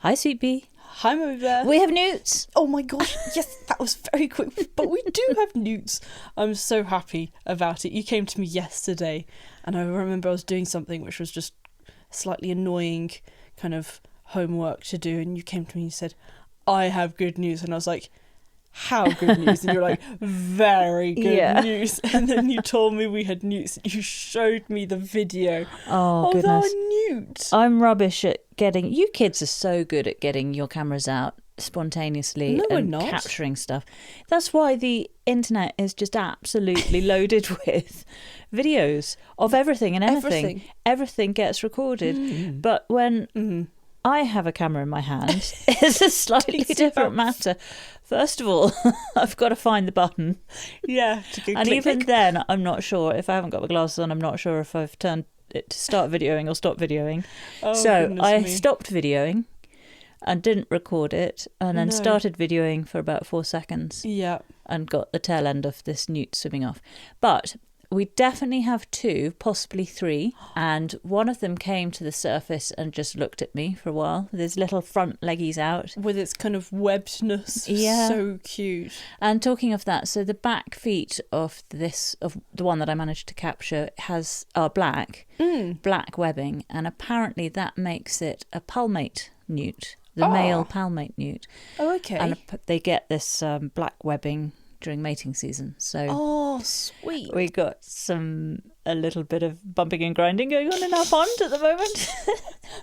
Hi, Sweet Bee. Hi, Mummy Bear. We have newts. Oh my gosh, yes, that was very quick. But we do have newts. I'm so happy about it. You came to me yesterday, and I remember I was doing something which was just slightly annoying kind of homework to do, and you came to me and you said, I have good news. And I was like, how good news? And you're like, very good news. And then you told me we had newts. You showed me the video Oh, of goodness. our newt. I'm rubbish at getting... You kids are so good at getting your cameras out spontaneously No, we're and not. capturing stuff. That's why the internet is just absolutely loaded with videos of everything and anything. Everything gets recorded. But when I have a camera in my hand, it's a slightly different matter. First of all, I've got to find the button. Yeah. And even then, I'm not sure. If I haven't got my glasses on, I'm not sure if I've turned it to start videoing or stop videoing. Oh, so I me. stopped videoing and didn't record it, and then started videoing for about 4 seconds. Yeah. And got the tail end of this newt swimming off. But we definitely have 2, possibly 3, and one of them came to the surface and just looked at me for a while with his little front leggies out. With its kind of webbedness. Yeah. So cute. And talking of that, so the back feet of the one that I managed to capture are black webbing, and apparently that makes it a palmate newt, the male palmate newt. Oh, okay. And they get this black webbing during mating season. So sweet. we got a little bit of bumping and grinding going on in our pond at the moment.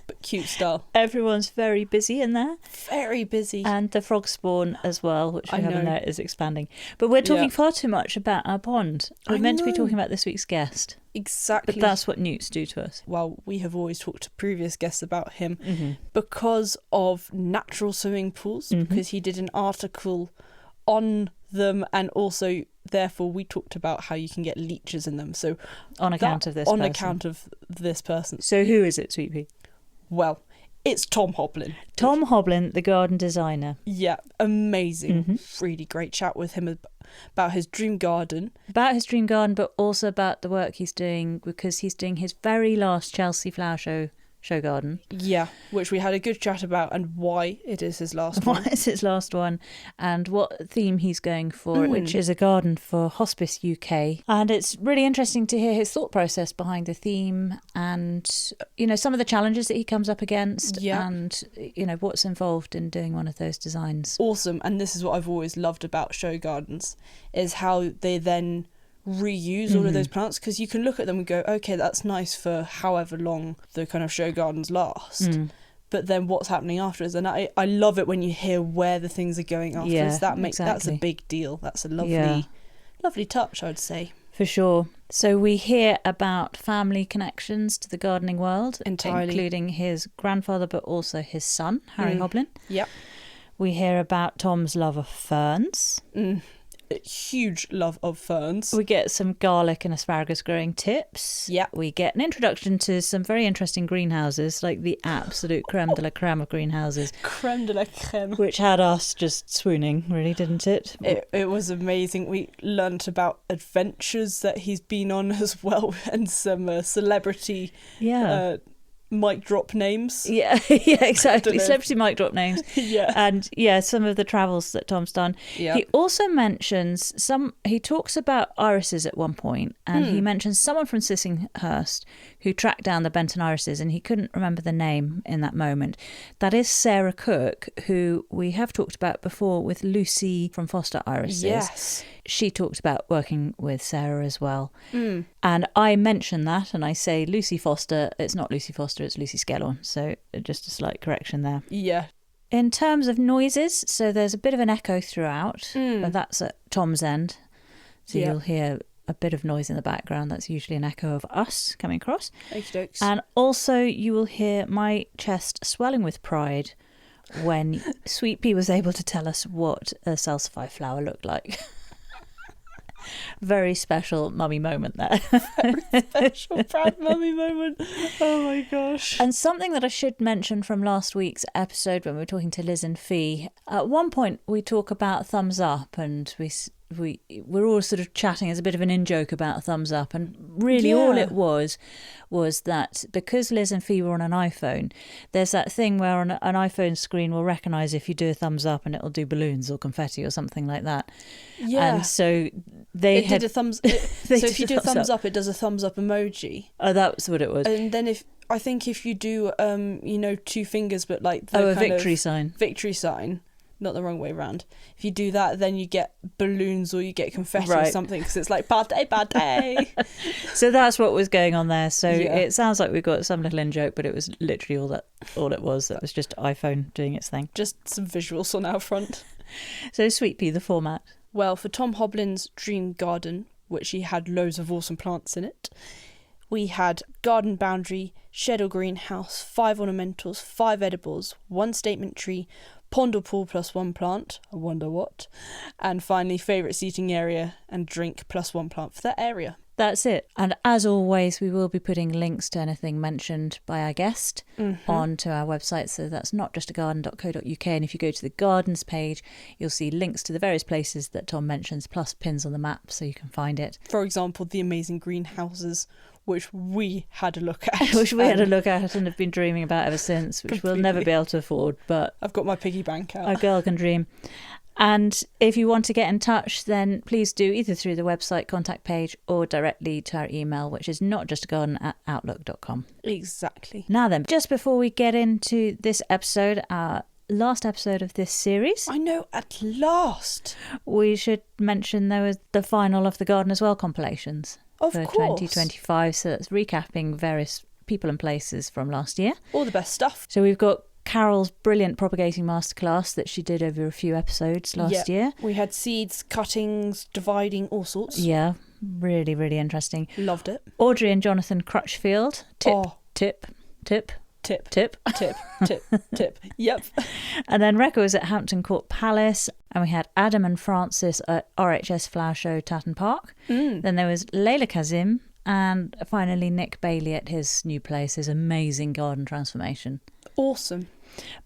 But cute style. Everyone's very busy in there. Very busy. And the frog spawn as well, which we I have in know. there, is expanding. But we're talking far too much about our pond. We're I meant to be know. talking about this week's guest. Exactly. But that's what newts do to us. Well, we have always talked to previous guests about him because of natural swimming pools, because he did an article on them, and also therefore we talked about how you can get leeches in them. So On account of this person. On account of this person. So who is it, Sweet Pea? Well, it's Tom Hoblyn. Tom Hoblyn, the garden designer. Yeah, amazing. Really great chat with him about his dream garden. About his dream garden, but also about the work he's doing, because he's doing his very last Chelsea Flower Show garden. Yeah, which we had a good chat about, and why it is his last one. Why it's his last one, and what theme he's going for, which is a garden for Hospice UK. And it's really interesting to hear his thought process behind the theme, and some of the challenges that he comes up against, and what's involved in doing one of those designs. Awesome. And this is what I've always loved about show gardens, is how they then reuse all of those plants, because you can look at them and go, okay, that's nice for however long the kind of show gardens last, but then what's happening afterwards? And I love it when you hear where the things are going afterwards. That's a big deal. That's a lovely touch, I would say. For sure. So we hear about family connections to the gardening world, entirely, including his grandfather, but also his son, Harry Hoblyn. Yep. We hear about Tom's love of ferns. A huge love of ferns. We get some garlic and asparagus growing tips. Yeah. We get an introduction to some very interesting greenhouses, like the absolute creme de la creme of greenhouses. Creme de la creme. Which had us just swooning, really, didn't it? It was amazing. We learnt about adventures that he's been on as well, and some celebrity mic drop names. Yeah, exactly. Celebrity mic drop names. Yeah. And some of the travels that Tom's done. Yeah. He also mentions he talks about irises at one point, and he mentions someone from Sissinghurst who tracked down the Benton irises, and he couldn't remember the name in that moment. That is Sarah Cook, who we have talked about before with Lucy from Foster Irises. Yes. She talked about working with Sarah as well. And I mention that, and I say Lucy Foster. It's not Lucy Foster, it's Lucy Skellorn. So just a slight correction there. Yeah. In terms of noises, so there's a bit of an echo throughout, but that's at Tom's end. So you'll hear a bit of noise in the background. That's usually an echo of us coming across. Okey-dokes. And also you will hear my chest swelling with pride when Sweet Pea was able to tell us what a salsify flower looked like. Very special mummy moment there. Very special proud mummy moment. Oh my gosh. And something that I should mention from last week's episode when we were talking to Liz and Fee. At one point we talk about thumbs up, and we we're all sort of chatting as a bit of an in-joke about a thumbs up, and really all it was that because Liz and Fee were on an iPhone, there's that thing where an iPhone screen will recognise if you do a thumbs up and it'll do balloons or confetti or something like that. Yeah. And so did a thumbs. So if you do a thumbs up, it does a thumbs up emoji. Oh, that's what it was. And then if you do, 2 fingers, but like a victory sign. Victory sign. Not the wrong way around. If you do that, then you get balloons or you get confetti or something, because it's like bad day. So that's what was going on there. So it sounds like we got some little in joke, but it was literally all it was. It was just iPhone doing its thing. Just some visuals on our front. So Sweet Pea, the format. Well, for Tom Hoblyn's dream garden, which he had loads of awesome plants in it, we had garden boundary, shed or greenhouse, 5 ornamentals, 5 edibles, 1 statement tree, pond or pool plus 1 plant, I wonder what, and finally favourite seating area and drink plus 1 plant for that area. That's it. And as always, we will be putting links to anything mentioned by our guest onto our website. So that's notjustagarden.co.uk. And if you go to the gardens page, you'll see links to the various places that Tom mentions, plus pins on the map so you can find it. For example, the amazing greenhouses, which we had a look at. And have been dreaming about ever since, which we'll never be able to afford. But I've got my piggy bank out. A girl can dream. And if you want to get in touch, then please do either through the website contact page or directly to our email, which is notjustagarden@outlook.com. Exactly. Now then, just before we get into this episode, our last episode of this series. I know, at last. We should mention there was the final of the Garden as Well compilations for 2025. So that's recapping various people and places from last year. All the best stuff. So we've got Carol's brilliant propagating masterclass that she did over a few episodes last year. We had seeds, cuttings, dividing, all sorts. Yeah, really, really interesting. Loved it. Audrey and Jonathan Crutchfield. Tip. Yep. And then Rekha was at Hampton Court Palace, and we had Adam and Francis at RHS Flower Show Tatton Park. Then there was Layla Kazim, and finally Nick Bailey at his new place, his amazing garden transformation. Awesome.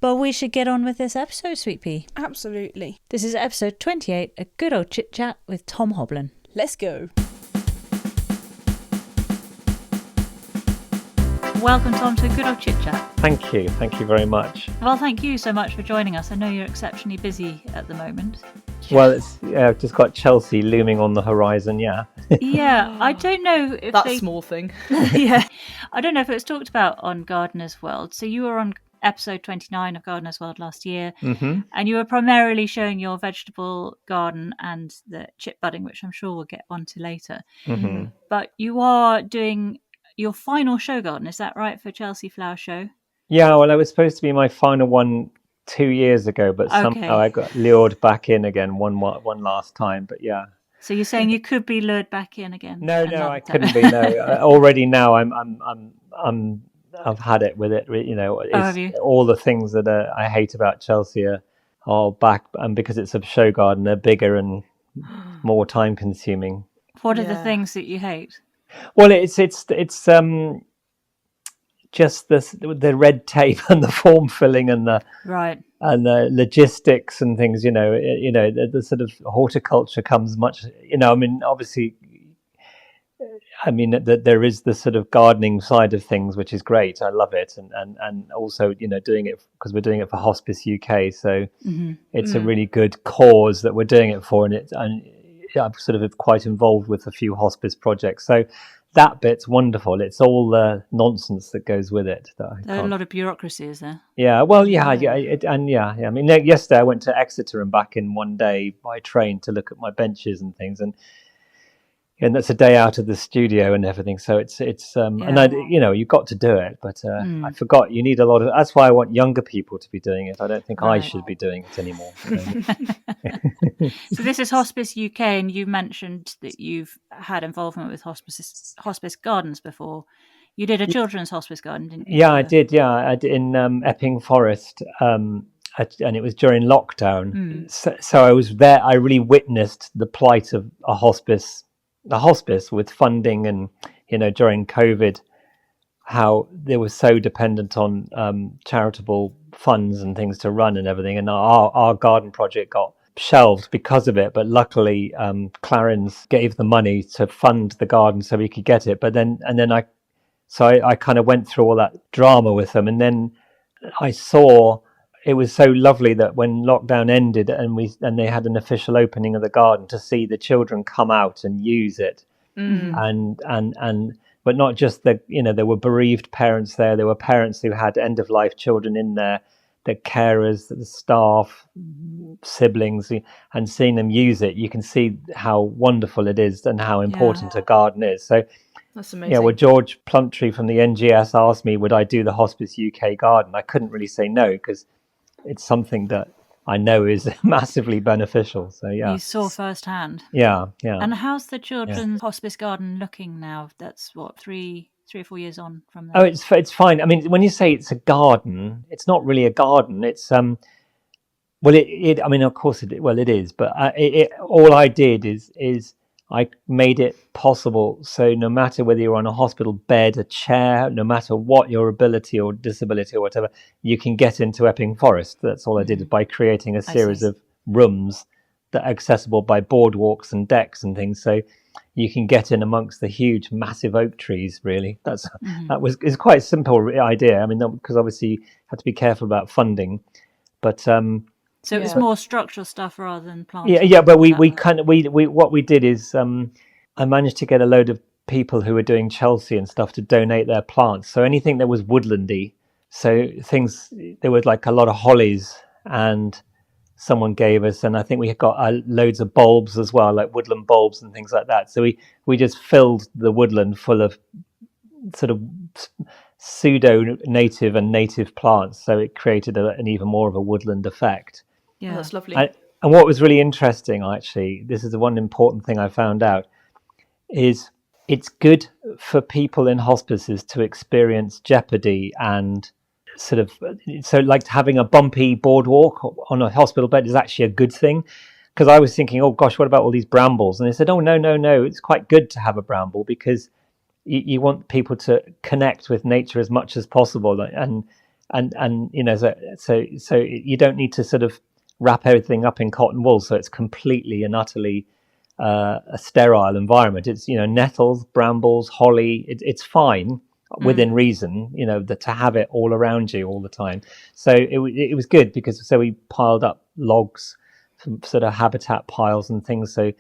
But we should get on with this episode, Sweet Pea. Absolutely. This is episode 28, a good old chit-chat with Tom Hoblyn. Let's go. Welcome, Tom, to a good old chit-chat. Thank you very much. Well, thank you so much for joining us. I know you're exceptionally busy at the moment. Well, I've just got Chelsea looming on the horizon, yeah. Yeah, I don't know if that small thing. Yeah, I don't know if it was talked about on Gardener's World. So you were on episode 29 of Gardener's World last year, and you were primarily showing your vegetable garden and the chip budding, which I'm sure we'll get onto later. But you are doing your final show garden, is that right, for Chelsea Flower Show? Yeah, well, it was supposed to be my final one 2 years ago, but somehow I got lured back in again one last time. But yeah. So you're saying you could be lured back in again? No, I couldn't be. No, already now I've had it with it. You know, all the things that I hate about Chelsea are back, and because it's a show garden, they're bigger and more time consuming. What are the things that you hate? Well, it's just the red tape and the form filling and the logistics and things. The sort of horticulture comes much. Obviously, that there is the sort of gardening side of things, which is great. I love it, and also doing it because we're doing it for Hospice UK, so it's a really good cause that we're doing it for, and I'm sort of quite involved with a few hospice projects, so that bit's wonderful. It's all the nonsense that goes with it. There's a lot of bureaucracy, is there? Yeah, well, yesterday I went to Exeter and back in one day by train to look at my benches and things, and that's a day out of the studio and everything. So it's and you've got to do it, but I forgot you need a lot of. That's why I want younger people to be doing it. I don't think I should be doing it anymore. So this is Hospice UK, and you mentioned that you've had involvement with hospice gardens before. You did a children's hospice garden, didn't you? Yeah, I did. Yeah, I did in Epping Forest, and it was during lockdown. So I was there. I really witnessed the plight of a hospice with funding, and during COVID, how they were so dependent on charitable funds and things to run and everything. And our garden project got shelved because of it, but luckily Clarence gave the money to fund the garden so we could get it. But then I kind of went through all that drama with them, and then I saw it was so lovely that when lockdown ended and they had an official opening of the garden, to see the children come out and use it. And but not just the, there were bereaved parents there. There were parents who had end of life children in there, the carers, the staff, siblings, and seeing them use it, you can see how wonderful it is and how important a garden is. So that's amazing. Yeah, well, George Plumtree from the NGS asked me, would I do the Hospice UK garden? I couldn't really say no, because it's something that I know is massively beneficial. So you saw firsthand. Yeah. And how's the children's hospice garden looking now? That's what, 3 or 4 years on from there. Oh, it's fine. I mean, when you say it's a garden, it's not really a garden. It's well, it I mean, of course it is, but all I did is I made it possible. So no matter whether you're on a hospital bed, a chair, no matter what your ability or disability or whatever, you can get into Epping Forest. That's all I did, by creating a series of rooms that are accessible by boardwalks and decks and things. So you can get in amongst the huge, massive oak trees. Really, it's quite a simple idea. I mean, because obviously you have to be careful about funding, but so it's more structural stuff rather than plants. Yeah. But we what we did is I managed to get a load of people who were doing Chelsea and stuff to donate their plants. So anything that was woodlandy, so things, there was like a lot of hollies, and someone gave us, and I think we got loads of bulbs as well, like woodland bulbs and things like that. So we just filled the woodland full of sort of pseudo native and native plants, so it created an even more of a woodland effect. Yeah, that's lovely. And what was really interesting, actually, this is the one important thing I found out, is it's good for people in hospices to experience jeopardy and sort of, so like having a bumpy boardwalk on a hospital bed is actually a good thing. Because I was thinking, oh gosh, what about all these brambles? And they said, oh no, it's quite good to have a bramble, because you want people to connect with nature as much as possible, and so you don't need to sort of wrap everything up in cotton wool, so it's completely and utterly a sterile environment. It's nettles, brambles, holly. It's fine within reason, to have it all around you all the time. So it was good, because we piled up logs, some sort of habitat piles and things, so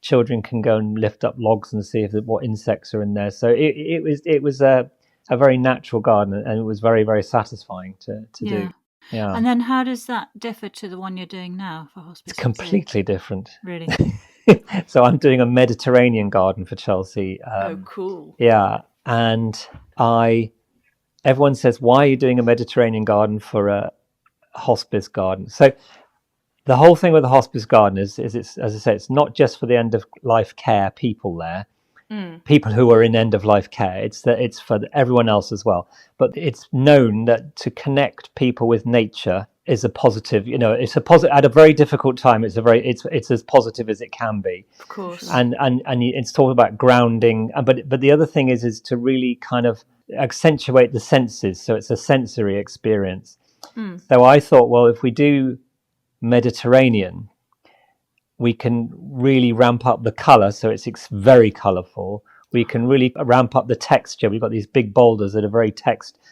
children can go and lift up logs and see what insects are in there. So it was a very natural garden, and it was very, very satisfying to do. Yeah. And then how does that differ to the one you're doing now for hospice? It's completely different. Really? So I'm doing a Mediterranean garden for Chelsea. Oh, cool. Yeah. And everyone says, why are you doing a Mediterranean garden for a hospice garden? So the whole thing with the hospice garden is it's, as I say, it's not just for the end of life care people there, people who are in end of life care. It's for everyone else as well. But it's known that to connect people with nature is a positive. It's a positive at a very difficult time. It's as positive as it can be. Of course. And it's talking about grounding. But the other thing is to really kind of accentuate the senses. So it's a sensory experience. So I thought, well, if we do Mediterranean, we can really ramp up the color, so it's very colorful. We can really ramp up the texture. We've got these big boulders that are very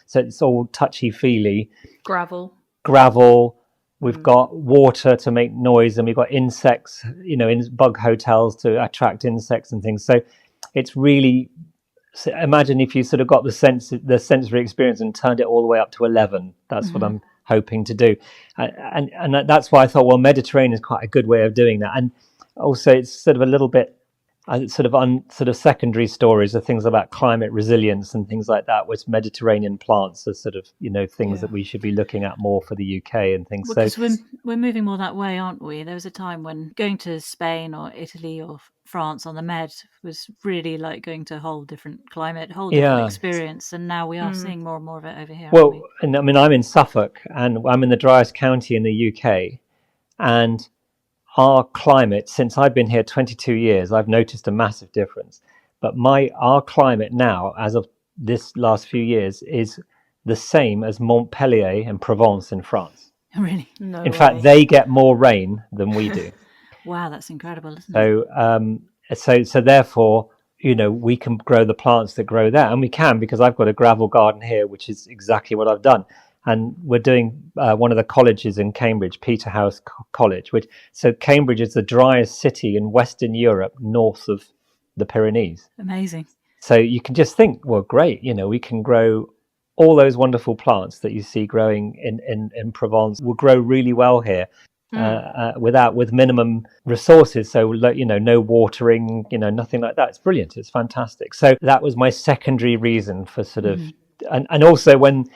so it's all touchy-feely. Gravel. We've got water to make noise, and we've got insects, in bug hotels to attract insects and things. So it's really, imagine if you sort of got the sensory experience and turned it all the way up to 11. That's what I'm hoping to do, and that's why I thought, well, Mediterranean is quite a good way of doing that. And also it's sort of a little bit sort of secondary stories of things about climate resilience and things like that, which Mediterranean plants are sort of things that we should be looking at more for the UK and things. Well, so we're moving more that way, aren't we? There was a time when going to Spain or Italy or France on the Med was really like going to a whole different climate, whole different experience, and now we are seeing more and more of it over here. Well, and I mean, I'm in Suffolk, and I'm in the driest county in the UK, and our climate, since I've been here 22 years, I've noticed a massive difference. But our climate now, as of this last few years, is the same as Montpellier and Provence in France. Really? No In way. fact, they get more rain than we do. Wow, that's incredible, isn't it? So therefore, we can grow the plants that grow there, and we can, because I've got a gravel garden here, which is exactly what I've done. And we're doing one of the colleges in Cambridge, Peterhouse College, so Cambridge is the driest city in Western Europe, north of the Pyrenees. Amazing. So you can just think, well, great, we can grow all those wonderful plants that you see growing in Provence will grow really well here. With minimum resources, so no watering, nothing like that. It's brilliant. It's fantastic. So that was my secondary reason for sort of, and also when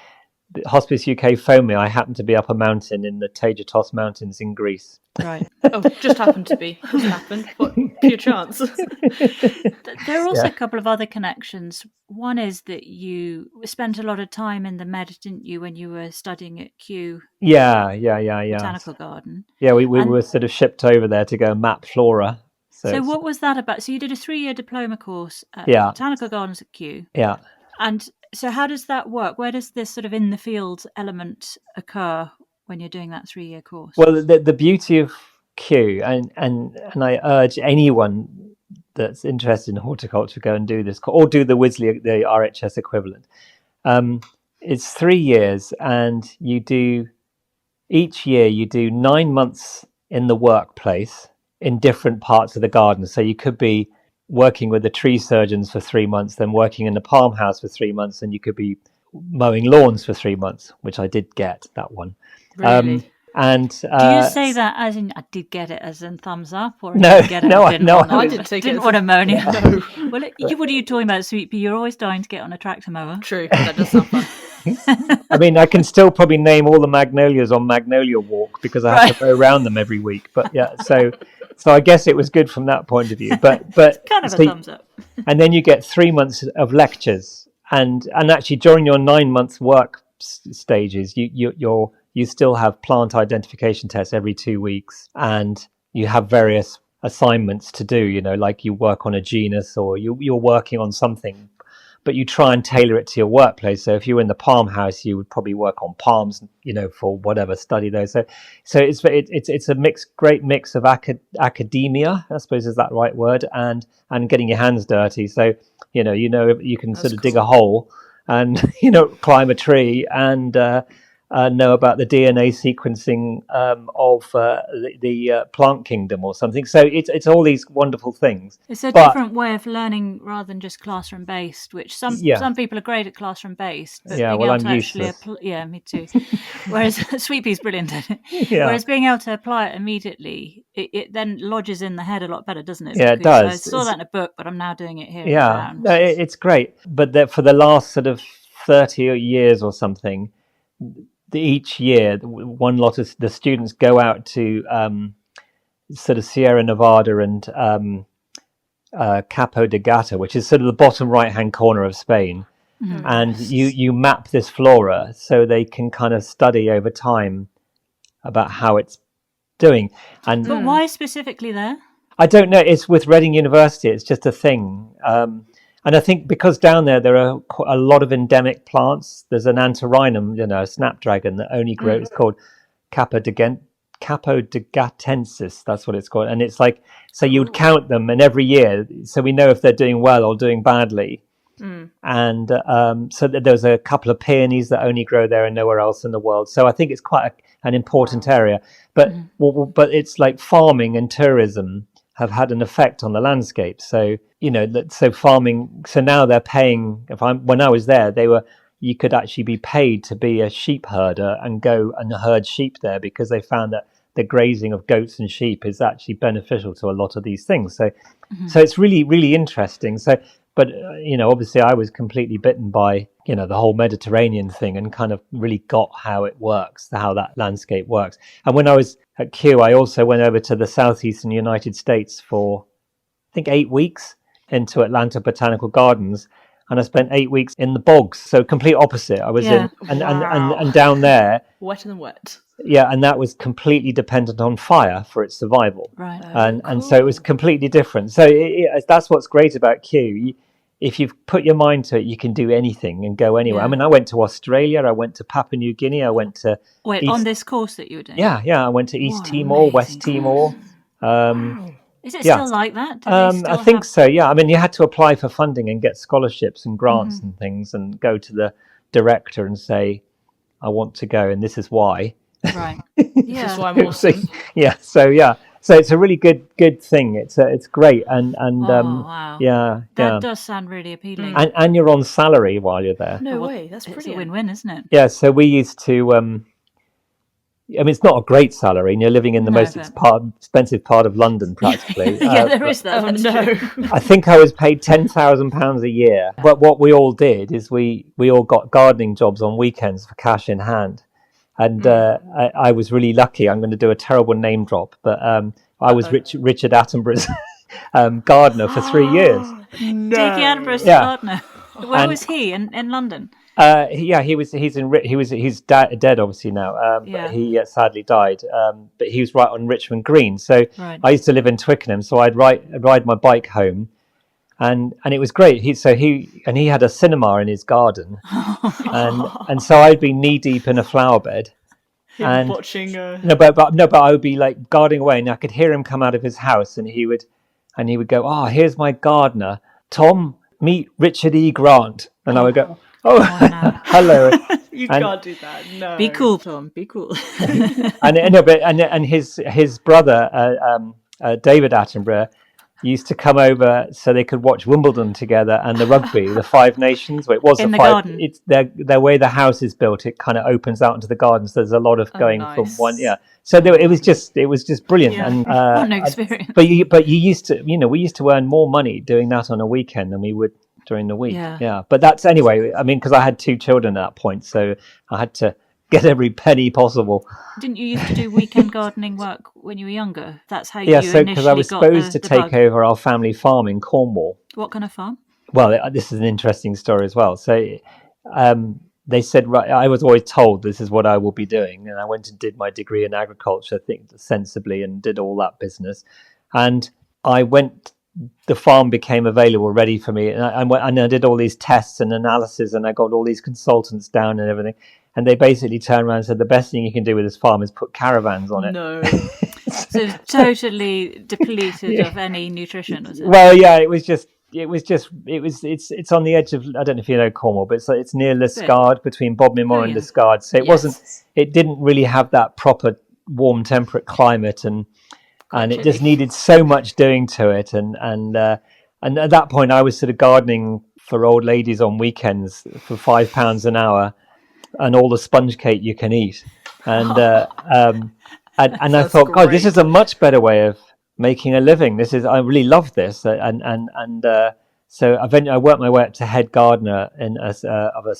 Hospice UK phoned me, I happened to be up a mountain in the Tagetos Mountains in Greece. Right. Oh, just happened to be. Just happened. What pure chance. There are also a couple of other connections. One is that you spent a lot of time in the Med, didn't you, when you were studying at Kew? Yeah. Botanical Garden. Yeah, we were sort of shipped over there to go map flora. So what was that about? So you did a 3-year diploma course at Botanical Gardens at Kew. Yeah. And so how does that work? Where does this sort of in the field element occur when you're doing that 3-year course? Well, the beauty of Kew, and I urge anyone that's interested in horticulture go and do this, or do the Wisley, the RHS equivalent. It's 3 years, and each year you do 9 months in the workplace in different parts of the garden. So you could be working with the tree surgeons for 3 months, then working in the palm house for 3 months, and you could be mowing lawns for 3 months, which I did get that one. Really? And do you say that as in I did get it as in thumbs up, or no? I didn't I did take didn't it. want to mow any. No. Well, what are you talking about, Sweet Pea? You're always dying to get on a tractor mower. True, that does sound fun. I mean, I can still probably name all the magnolias on Magnolia Walk because I have to go around them every week. But yeah, so I guess it was good from that point of view. But kind of a thumbs up. And then you get 3 months of lectures, and actually during your 9 months work stages, you still have plant identification tests every 2 weeks, and you have various assignments to do. Like you work on a genus, or you're working on something, but you try and tailor it to your workplace. So if you were in the palm house, you would probably work on palms, for whatever study those. So it's a great mix of academia, I suppose is that the right word, and getting your hands dirty. So you can sort of dig a hole and climb a tree and know about the DNA sequencing of the plant kingdom or something. So it's all these wonderful things. It's a different way of learning rather than just classroom based, which some people are great at classroom based. But being able I'm to actually me too. Whereas Sweet Pea's brilliant at it. Yeah. Whereas being able to apply it immediately, it then lodges in the head a lot better, doesn't it? Yeah, it does. I saw that in a book, but I'm now doing it here. Yeah, it's great. But for the last sort of 30 years or something, each year one lot of the students go out to sort of Sierra Nevada and Capo de Gata, which is sort of the bottom right hand corner of Spain. Mm-hmm. And you map this flora so they can kind of study over time about how it's doing. But why specifically there? I don't know. It's with Reading University. It's just a thing. And I think because down there are a lot of endemic plants. There's an antirrhinum, a snapdragon that only grows, called Capodigatensis. That's what it's called. And it's like, so you would count them, and every year, so we know if they're doing well or doing badly. And so there's a couple of peonies that only grow there and nowhere else in the world. So I think it's quite an important area. But but it's like farming and tourism have had an effect on the landscape. So so farming. So now they're paying. When I was there, you could actually be paid to be a sheep herder and go and herd sheep there, because they found that the grazing of goats and sheep is actually beneficial to a lot of these things. So it's really, really interesting. So, but obviously I was completely bitten by the whole Mediterranean thing, and kind of really got how it works, how that landscape works. And when I was at Kew, I also went over to the southeastern United States for I think 8 weeks into Atlanta Botanical Gardens, and I spent 8 weeks in the bogs. So complete opposite. I was in and down there, wetter than wet. Yeah, and that was completely dependent on fire for its survival. Right. And so it was completely different. So that's what's great about Kew. if you've put your mind to it, you can do anything and go anywhere. Yeah. I mean, I went to Australia, I went to Papua New Guinea, I went to on this course that you were doing. Yeah, I went to East What an Timor, amazing West Timor. Is it still like that? Do they still I think have... so. Yeah, I mean, you had to apply for funding and get scholarships and grants and things, and go to the director and say, "I want to go, and this is why." Right. This is why I'm awesome. So it's a really good thing. It's great, and wow. yeah, that does sound really appealing. and you're on salary while you're there. No way, that's pretty. It's a win-win, isn't it? Yeah, so we used to. I mean, it's not a great salary, and you're living in the most expensive part of London, practically. There is that. Oh no! I think I was paid £10,000 a year. But what we all did is we all got gardening jobs on weekends for cash in hand. And I was really lucky. I'm going to do a terrible name drop, but I was Richard Attenborough's gardener for 3 years. No. Dickie Attenborough's gardener. Where was he? In London? He's dead obviously now. But he sadly died. But he was right on Richmond Green. So I used to live in Twickenham, so I'd ride my bike home. And it was great. He had a cinema in his garden, and so I'd be knee deep in a flower bed, and watching. But I would be like gardening away, and I could hear him come out of his house, and he would go, "Oh, here's my gardener, Tom. Meet Richard E. Grant," and I would go, "Oh, no. Hello." You can't do that. No. Be cool, Tom. Be cool. and his brother, David Attenborough, used to come over so they could watch Wimbledon together and the rugby, the Five Nations. Well, it was in the five. Garden. It's the way the house is built. It kind of opens out into the garden. So there's a lot of going from one. Yeah. So it was just brilliant. Yeah. And what an experience. But you used to, we used to earn more money doing that on a weekend than we would during the week. Yeah. But that's anyway. I mean, because I had 2 children at that point, so I had to get every penny possible. Didn't you used to do weekend gardening work when you were younger? That's how you initially because I was supposed to take over our family farm in Cornwall. What kind of farm? Well, this is an interesting story as well. So they said, right, I was always told this is what I will be doing. And I went and did my degree in agriculture, I think sensibly, and did all that business. And the farm became available, ready for me. And I did all these tests and analysis, and I got all these consultants down and everything. And they basically turned around and said, the best thing you can do with this farm is put caravans on it. No. So totally depleted of any nutrition, was it? Well, yeah, it's on the edge of, I don't know if you know Cornwall, but it's near Liscard, between Bodmin Moor and Liscard. So it didn't really have that proper warm temperate climate, and it just needed so much doing to it. And at that point I was sort of gardening for old ladies on weekends for £5 an hour. And all the sponge cake you can eat, and I thought, great. God, this is a much better way of making a living. I really love this, so eventually I worked my way up to head gardener of a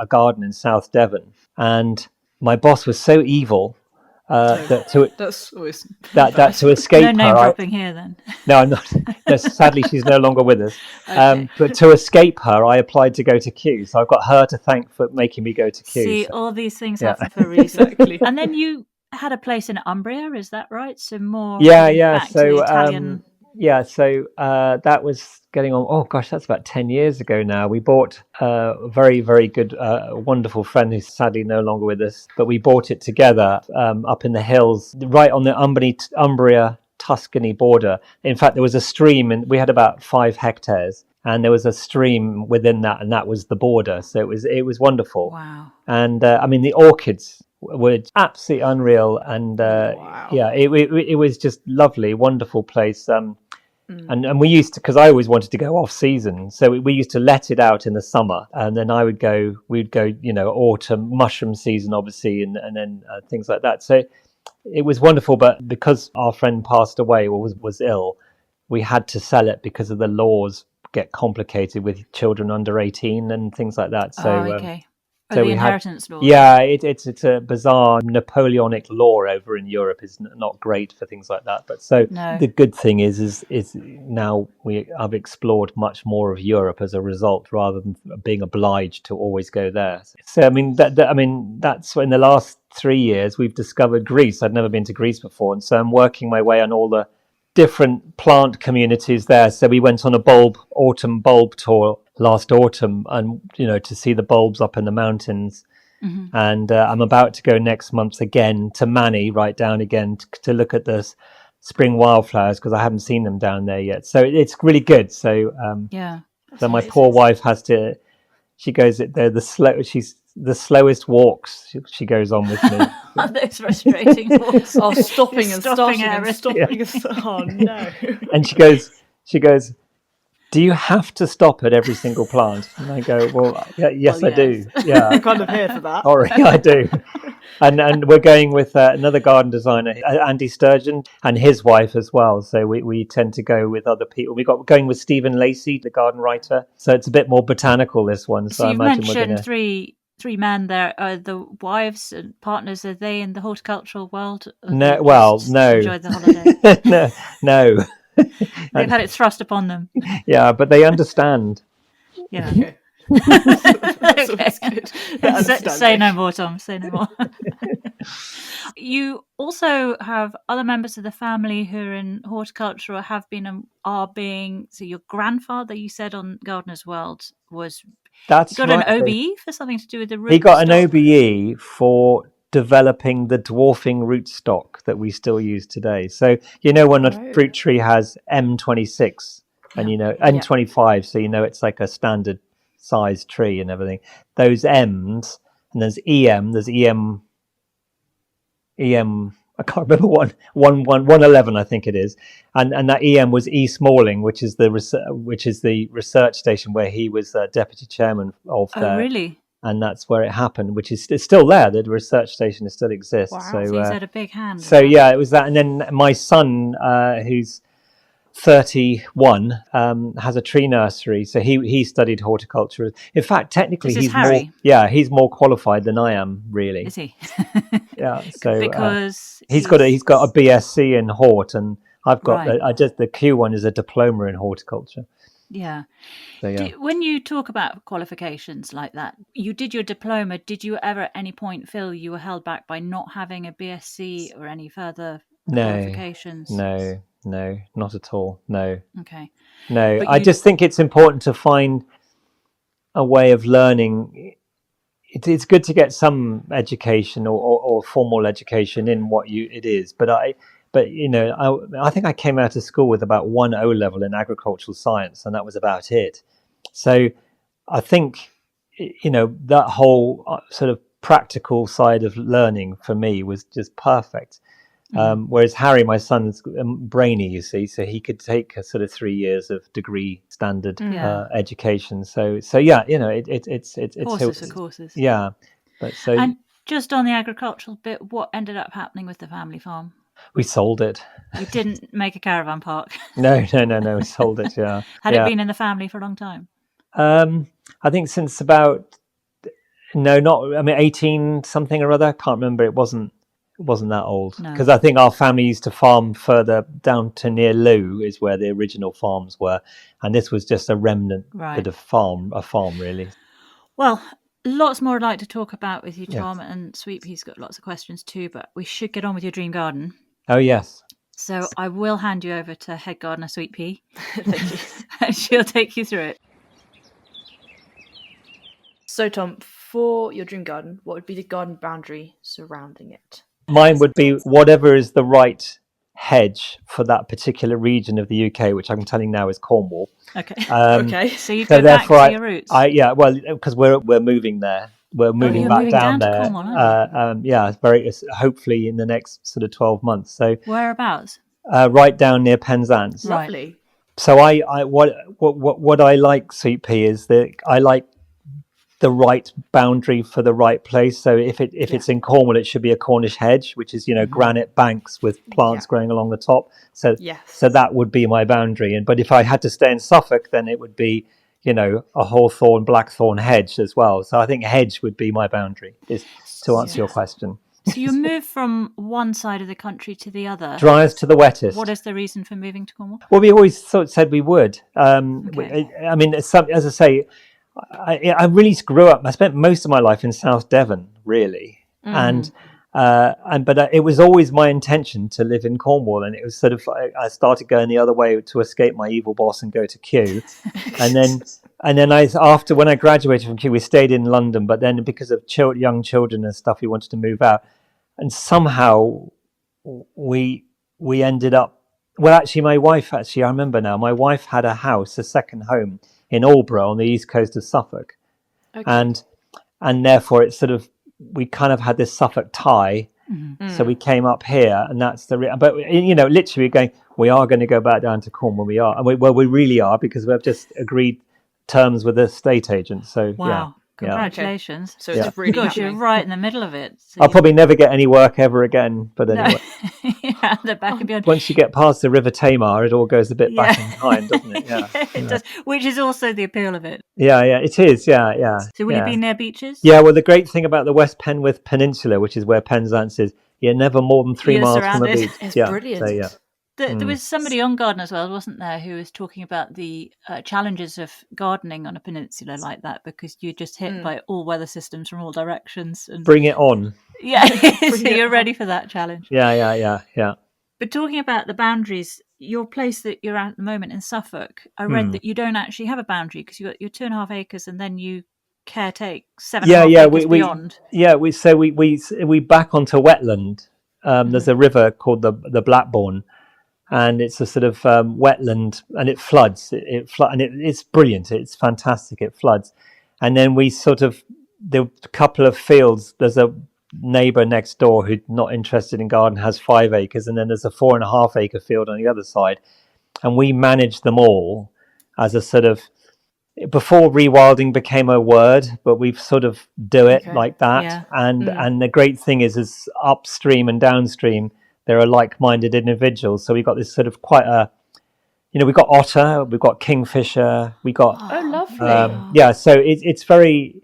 garden in South Devon, and my boss was so evil that to escape no name her, dropping here then. No, I'm not. No, sadly, she's no longer with us. Okay. But to escape her, I applied to go to Kew. So I've got her to thank for making me go to Kew. See, all these things happen for a reason. Exactly. And then you had a place in Umbria, is that right? So more back to the Italian... so that was getting on. Oh gosh, that's about 10 years ago now. We bought a very, very good, wonderful friend who's sadly no longer with us. But we bought it together up in the hills, right on the Umbria Tuscany border. In fact, there was a stream, and we had about 5 hectares, and there was a stream within that, and that was the border. So it was wonderful. Wow. And I mean, the orchids were absolutely unreal, and it was just lovely, wonderful place. And we used to, because I always wanted to go off season, so we used to let it out in the summer, and then we'd go, autumn mushroom season, obviously, and then things like that. So it was wonderful, but because our friend passed away or was ill, we had to sell it because of the laws get complicated with children under 18 and things like that. So okay. So the inheritance law. Yeah, it's a bizarre Napoleonic law over in Europe. Is not great for things like that. But the good thing is now I've explored much more of Europe as a result, rather than being obliged to always go there. So I mean that's in the last 3 years we've discovered Greece. I'd never been to Greece before, and so I'm working my way on all the different plant communities there. So we went on a autumn bulb tour last autumn, and to see the bulbs up in the mountains. And I'm about to go next month again to Manny, right down again to look at the spring wildflowers, because I haven't seen them down there yet. So it's really good. So so my poor wife has to. She goes, they're she's the slowest walks she goes on with me. Those frustrating walks. Stopping and starting and stopping. Oh no. And she goes, do you have to stop at every single plant? And I go, well, yes, I do. Yeah. I'm kind of here for that. Sorry, I do. And we're going with another garden designer, Andy Sturgeon, and his wife as well. So we tend to go with other people. We're going with Stephen Lacey, the garden writer. So it's a bit more botanical, this one. So you've mentioned three men there. Are the wives and partners, are they in the horticultural world? No. Enjoy the holiday. No. They've had it thrust upon them. Yeah, but they understand. Yeah. Okay. That's good. Say no more, Tom. Say no more. You also have other members of the family who are in horticulture or have been and are being. So your grandfather, you said on Gardener's World, got an OBE for something to do with the root. He got an OBE for developing the dwarfing rootstock that we still use today. So when a fruit tree has M26 and N25, so it's like a standard size tree and everything. Those M's, and there's EM, I can't remember 111 I think it is, and that EM was E. Smalling, which is the research station where he was deputy chairman of. Oh, really? And that's where it happened, which is it's still there. The research station still exists. Wow, so he's had a big hand. So yeah, it was that. And then my son, who's 31, has a tree nursery. So he studied horticulture. In fact, technically, he's more qualified than I am. Really, is he? Yeah. So because he's got a BSc in hort, and I've got the Q one is a diploma in horticulture. Yeah. So, yeah. When you talk about qualifications like that, you did your diploma. Did you ever at any point feel you were held back by not having a BSc or any further qualifications? No, not at all. No. Okay. No, I just think it's important to find a way of learning. It's good to get some education or formal education in what it is, but I think I came out of school with about 1 O level in agricultural science, and that was about it. So I think, that whole sort of practical side of learning for me was just perfect. Whereas Harry, my son's brainy, you see, so he could take a sort of 3 years of degree standard education. So yeah, it's courses. Yeah, but so. And just on the agricultural bit, what ended up happening with the family farm? We sold it. You didn't make a caravan park? No. We sold it. Yeah. Had it been in the family for a long time? I think since about 18 something or other. I can't remember. It wasn't that old, because I think our family used to farm further down to near Loo is where the original farms were, and this was just a remnant bit of a farm really. Well, lots more I'd like to talk about with you, Tom, and Sweet Pea's got lots of questions too, but we should get on with your dream garden. Oh, yes. So I will hand you over to head gardener Sweet Pea. Thank you. And she'll take you through it. So, Tom, for your dream garden, what would be the garden boundary surrounding it? Mine would be whatever is the right hedge for that particular region of the UK, which I'm telling now is Cornwall. Okay. Okay. So you go back to your roots. Because we're moving there. We're moving back down there. To Cornwall, hopefully in the next sort of 12 months. So whereabouts? Right down near Penzance. Lovely. So what I like, Sweet Pea, is that I like the right boundary for the right place. So if it's in Cornwall, it should be a Cornish hedge, which is granite banks with plants growing along the top. So that would be my boundary. But if I had to stay in Suffolk, then it would be a hawthorn, blackthorn hedge as well. So I think hedge would be my boundary, is to answer your question. So you move from one side of the country to the other. Driest to the wettest. What is the reason for moving to Cornwall? Well, we always said we would. I mean, as I say, I really grew up. I spent most of my life in South Devon, really, and But it was always my intention to live in Cornwall, and it was sort of I started going the other way to escape my evil boss and go to Kew, and then after when I graduated from Kew, we stayed in London, but then because of young children and stuff, we wanted to move out, and somehow we ended up. Well, actually, I remember now. My wife had a house, a second home in Aldborough on the east coast of Suffolk, and therefore it's sort of. We kind of had this Suffolk tie, so we came up here, and that's but literally going. We are going to go back down to Cornwall. We are, and we really are because we've just agreed terms with the estate agent. So wow, congratulations! So it's really gosh, you're right in the middle of it. So I'll probably never get any work ever again. But anyway, the back and beyond. Once you get past the River Tamar, it all goes a bit back in time, doesn't it? Yeah, it does. Which is also the appeal of it. Yeah, it is. Yeah. So will you be near beaches? Yeah. Well, the great thing about the West Penwith Peninsula, which is where Penzance is, you're never more than 3 miles from the beach. It's brilliant. So, There was somebody on Garden as well, wasn't there, who was talking about the challenges of gardening on a peninsula like that, because you're just hit by all weather systems from all directions. And bring it on. Yeah, so you're ready for that challenge. Yeah. But talking about the boundaries, your place that you're at the moment in Suffolk, I read that you don't actually have a boundary because you've got your 2.5 acres and then you caretake 7.5 acres beyond. We back onto wetland. There's a river called the Blackbourne, and it's a sort of wetland, and it floods. It's brilliant. It's fantastic. It floods, and then we sort of the couple of fields. There's a neighbour next door who's not interested in garden, has 5 acres, and then there's a 4.5 acre field on the other side, and we manage them all as a sort of before rewilding became a word, but we've sort of do it like that. Yeah. And the great thing is upstream and downstream there are like-minded individuals. So we've got this sort of quite a, we've got otter, we've got kingfisher, we got lovely. So it's very.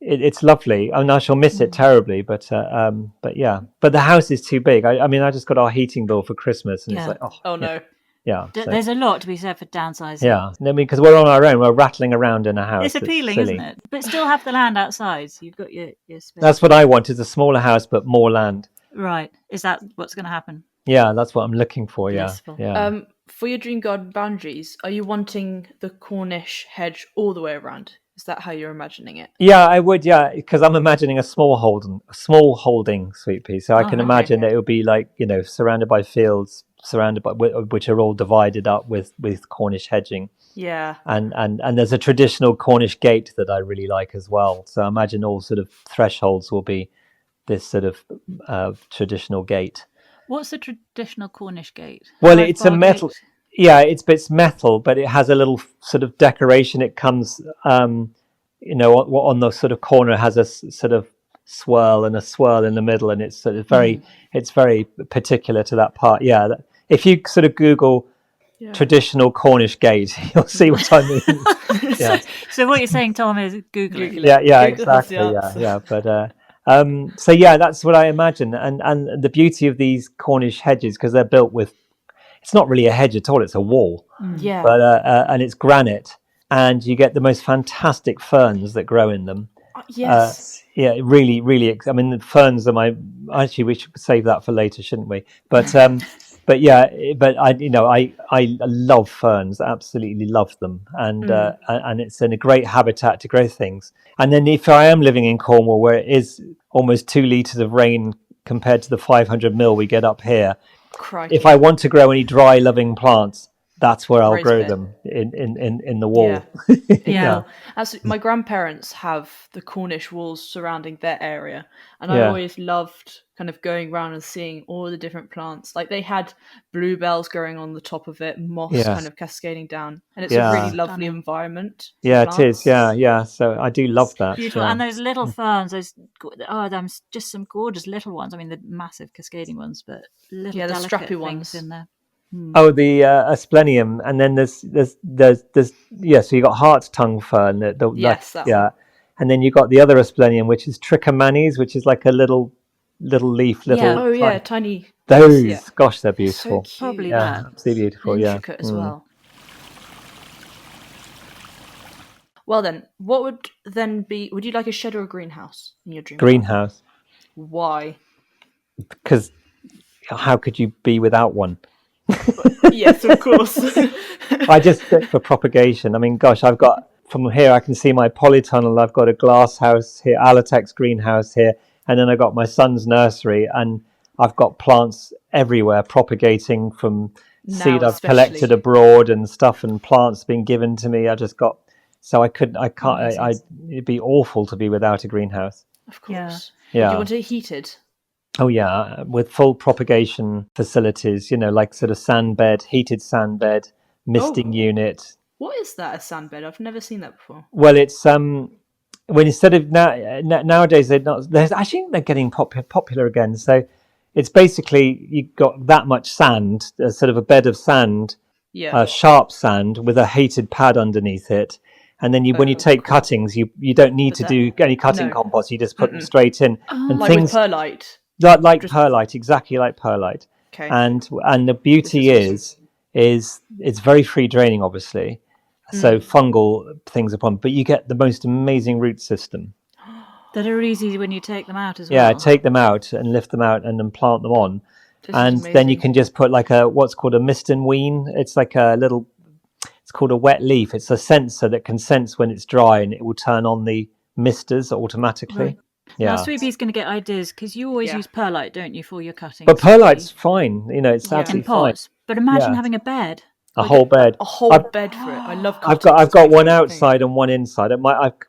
It's lovely. I mean, I shall miss it terribly, but the house is too big. I just got our heating bill for Christmas, and it's like, no. Yeah, there's a lot to be said for downsizing. Yeah, because we're on our own. We're rattling around in a house. It's appealing, isn't it? But still have the land outside. So you've got your space. That's what I want: is a smaller house but more land. Right? Is that what's going to happen? Yeah, that's what I'm looking for. Blissful. Yeah. For your dream garden boundaries, are you wanting the Cornish hedge all the way around? Is that how you're imagining it? Yeah, I would. Yeah, because I'm imagining a small holding sweet pea. So I can imagine that it would be like surrounded by fields, which are all divided up with Cornish hedging. Yeah. And there's a traditional Cornish gate that I really like as well. So I imagine all sort of thresholds will be this sort of traditional gate. What's the traditional Cornish gate? Well, it's a metal. Gate? Yeah, it's metal, but it has a little sort of decoration. It comes, on the sort of corner, it has a sort of swirl and a swirl in the middle, and it's sort of it's very particular to that part. Yeah, if you sort of Google traditional Cornish gate, you'll see what I mean. Yeah. So what you're saying, Tom, is Google it. Yeah, exactly. Yeah. But that's what I imagine, and the beauty of these Cornish hedges, because they're built with. It's not really a hedge at all; it's a wall. Yeah. But and it's granite, and you get the most fantastic ferns that grow in them. Yes. Really, really. I mean, the ferns are Actually, we should save that for later, shouldn't we? But I love ferns. Absolutely love them, and it's in a great habitat to grow things. And then if I am living in Cornwall, where it is almost 2 litres of rain compared to the 500 mil we get up here. Crikey. If I want to grow any dry loving plants, that's where I'll grow them in the wall. Yeah. My grandparents have the Cornish walls surrounding their area, and I always loved kind of going around and seeing all the different plants. Like they had bluebells growing on the top of it, moss kind of cascading down, and it's a really lovely environment. Yeah, it is. Yeah. So I do love that. Beautiful, and those little ferns, there's just some gorgeous little ones. I mean, the massive cascading ones, but little the delicate strappy things ones in there. Oh, the asplenium, and then there's so you got heart tongue fern. And then you got the other asplenium, which is trichomanes, which is like a little leaf, tiny. Those, gosh, they're beautiful. So probably that. Absolutely beautiful. Intricate as well. Well then, what would then be? Would you like a shed or a greenhouse in your dream? Greenhouse. Why? because how could you be without one? Yes, of course. I just fit for propagation. I mean, gosh, I've got, from here I can see my polytunnel. I've got a glass house here, Alatex greenhouse here, and then I got my son's nursery, and I've got plants everywhere propagating from seed I've collected abroad and stuff, and plants being given to me. It'd be awful to be without a greenhouse. Of course. Yeah. Do you want it heated? Oh yeah, with full propagation facilities, like sort of heated sand bed, misting unit. What is that, a sand bed? I've never seen that before. Well, it's when instead of nowadays they're getting popular again. So it's basically you've got that much sand, sort of a bed of sand, sharp sand with a heated pad underneath it. And then when you take cuttings, you don't need to do any cutting compost. You just put them straight in. And like with perlite. Like perlite, exactly like perlite. Okay. And the beauty is it's very free draining, obviously. So fungal things are problem, but you get the most amazing root system. That are easy when you take them out as well. Yeah, take them out and lift them out and then plant them on. Then you can just put like what's called a mist and wean. It's like it's called a wet leaf. It's a sensor that can sense when it's dry, and it will turn on the misters automatically. Right. Yeah. Now, Sweepy's going to get ideas because you always use perlite, don't you, for your cutting? But perlite's fine. It's absolutely fine. But imagine having a bed. A whole bed. A whole bed for it. I love cuttings. I've got one outside and one inside.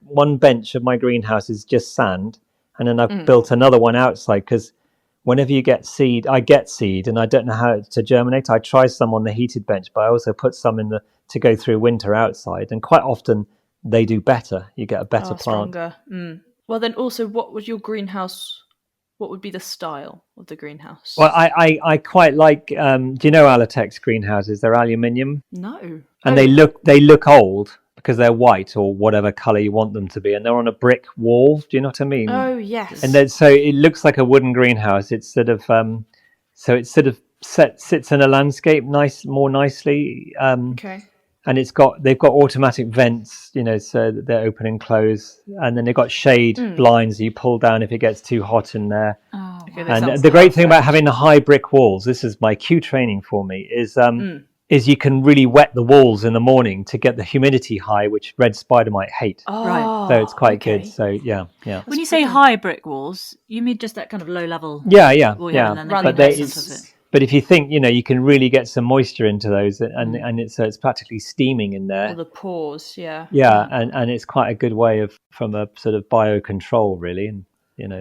One bench of my greenhouse is just sand, and then I've built another one outside because whenever you get seed, I get seed, and I don't know how to germinate. I try some on the heated bench, but I also put some to go through winter outside, and quite often they do better. You get a better plant. Stronger. Well, then also, what would your greenhouse? What would be the style of the greenhouse? Well, I quite like. Do you know Alatex greenhouses? They're aluminium. No. And they look old because they're white or whatever color you want them to be, and they're on a brick wall. Do you know what I mean? Oh yes. And then so it looks like a wooden greenhouse. It's sort of sits in a landscape more nicely. Okay. And they've got automatic vents, so that they're open and close, and then they've got shade blinds that you pull down if it gets too hot in there. Oh, okay, and the great thing about having the high brick walls, this is my Q training for me, is you can really wet the walls in the morning to get the humidity high, which red spider might hate. Oh, right. So it's quite good. So yeah. When you say high brick walls, you mean just that kind of low level? Yeah. But if you think, you can really get some moisture into those, and it's practically steaming in there. Or the pores, yeah. Yeah, and it's quite a good way from a sort of biocontrol, really, and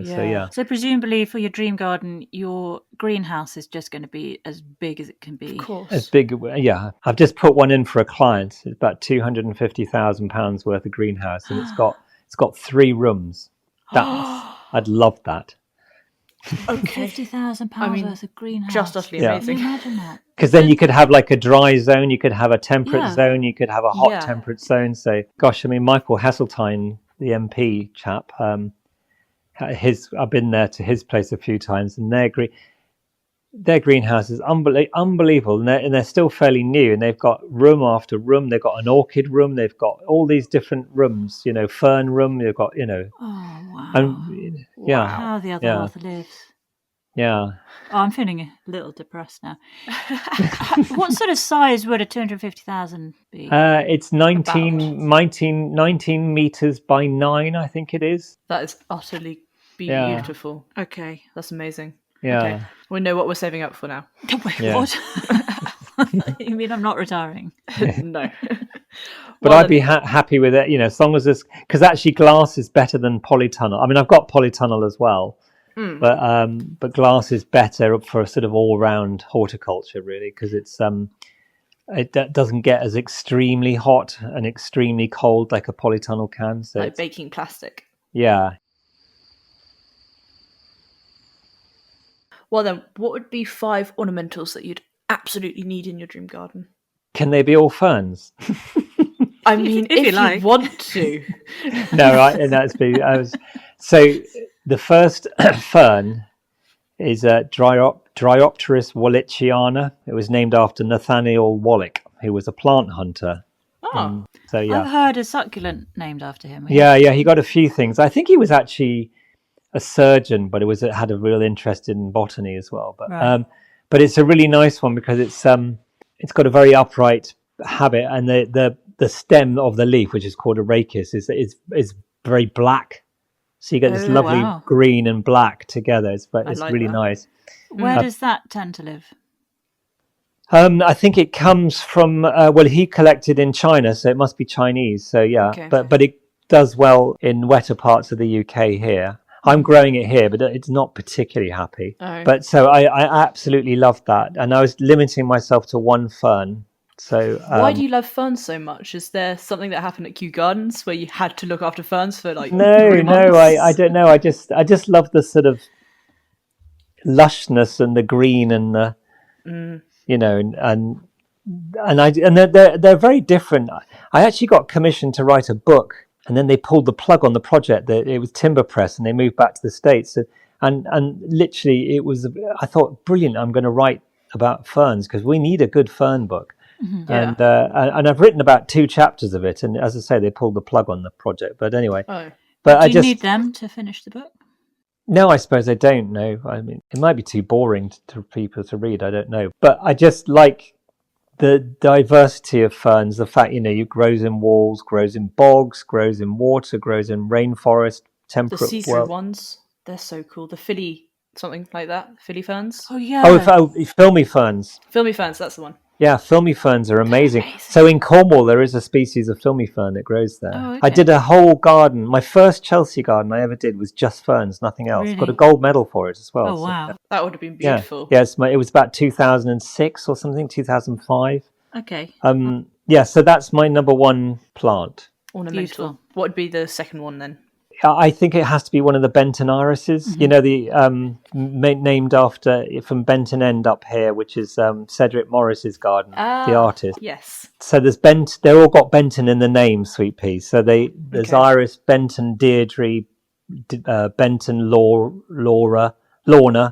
so yeah. So presumably for your dream garden, your greenhouse is just going to be as big as it can be. Of course. As big, yeah. I've just put one in for a client. It's about £250,000 worth of greenhouse, and it's got 3 rooms. I'd love that. Okay. £50,000 worth of greenhouse. Just utterly amazing. Can you imagine that? Because then you could have like a dry zone, you could have a temperate zone, you could have a hot temperate zone. So, gosh, I mean, Michael Heseltine, the MP chap, I've been there to his place a few times, and their greenhouse is unbelievable, and they're still fairly new, and they've got room after room. They've got an orchid room, they've got all these different rooms, fern room, they've got, Oh, wow. And, yeah. How the other half lives. Yeah. Oh, I'm feeling a little depressed now. What sort of size would a 250,000 be? It's 19 meters by 9, I think it is. That is utterly beautiful. Yeah. Okay. That's amazing. Yeah. Okay. We know what we're saving up for now. What? You mean I'm not retiring? No. But I'd be happy with it, as long as this, because actually glass is better than polytunnel. I mean, I've got polytunnel as well, but glass is better for a sort of all-round horticulture, really, because it doesn't get as extremely hot and extremely cold like a polytunnel can. So like baking plastic. Yeah. Well then, what would be 5 ornamentals that you'd absolutely need in your dream garden? Can they be all ferns? I mean, if you want to. No, right, and so the first fern is Dryopteris wallichiana. It was named after Nathaniel Wallach, who was a plant hunter. Oh. I've heard a succulent named after him. Yeah, he got a few things. I think he was actually a surgeon, but it had a real interest in botany as well. But Right. but it's a really nice one because it's got a very upright habit, and the stem of the leaf, which is called a rachis, is very black. So you get this lovely green and black together. It's really nice. Where does that tend to live? I think it comes from he collected in China, so it must be Chinese. So yeah, but it does well in wetter parts of the UK here. I'm growing it here, but it's not particularly happy. Oh. But so I absolutely loved that, and I was limiting myself to one fern. So why do you love ferns so much? Is there something that happened at Kew Gardens where you had to look after ferns for like no, 3 months? I don't know. I just love the sort of lushness and the green and the you know and they're very different. I actually got commissioned to write a book. And then they pulled the plug on the project. It was Timber Press, and they moved back to the States. And literally, I thought, brilliant. I'm going to write about ferns because we need a good fern book. Mm-hmm. And I've written about 2 chapters of it. And as I say, they pulled the plug on the project. But anyway, do you need them to finish the book? No, I suppose I don't know. I mean, it might be too boring to people to read. I don't know. But I just like the diversity of ferns, the fact, it grows in walls, grows in bogs, grows in water, grows in rainforest, temperate. The see-through ones, they're so cool. The Philly, something like that, Philly ferns. Oh, yeah. Filmy ferns. Filmy ferns, that's the one. Yeah, filmy ferns are amazing. So in Cornwall, there is a species of filmy fern that grows there. Oh, okay. I did a whole garden. My first Chelsea garden I ever did was just ferns, nothing else. Really? Got a gold medal for it as well. Oh, wow. So, that would have been beautiful. Yeah, it was about 2006 or something, 2005. Okay. So that's my number 1 plant. Ornamental. Beautiful. What would be the second one then? I think it has to be one of the Benton irises. Mm-hmm. The named after from Benton End up here, which is Cedric Morris's garden, the artist. Yes. So there's they're all got Benton in the name, Sweet Pea. So there's Iris, Benton, Deirdre, Benton, Lorna.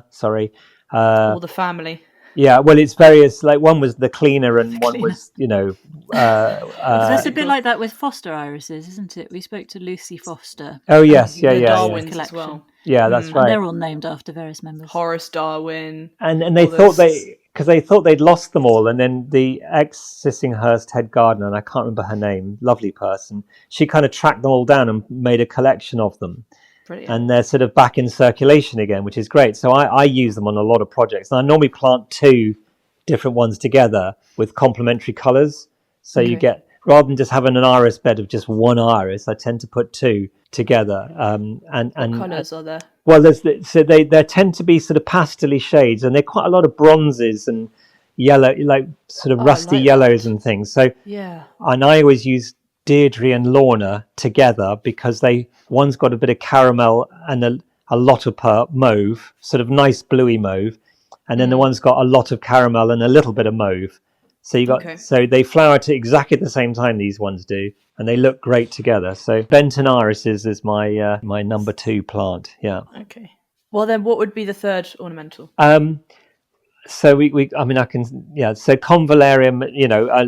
Sorry. All the family. Yeah, well, it's various. Like one was the cleaner, and one was, There's a bit like that with Foster irises, isn't it? We spoke to Lucy Foster. Oh yes, the Darwins as well. Yeah, that's right. And they're all named after various members. Horace Darwin. And they thought they'd lost them all, and then the ex-Sissinghurst head gardener, and I can't remember her name, lovely person, she kind of tracked them all down and made a collection of them. Brilliant. And they're sort of back in circulation again, which is great. So I use them on a lot of projects. And I normally plant 2 different ones together with complementary colours. So you get, rather than just having an iris bed of just one iris, I tend to put 2 together. What colours are there? Well, they tend to be sort of pastel-y shades, and they're quite a lot of bronzes and yellow, like sort of rusty yellows and things. So and I always use Deirdre and Lorna together because one's got a bit of caramel and a lot of mauve, sort of nice bluey mauve, and then the one's got a lot of caramel and a little bit of mauve. So so they flower at exactly the same time, these ones do, and they look great together. So Benton irises is my my number 2 plant. Yeah. Okay. Well, then what would be the third ornamental? So I can So Convalarium,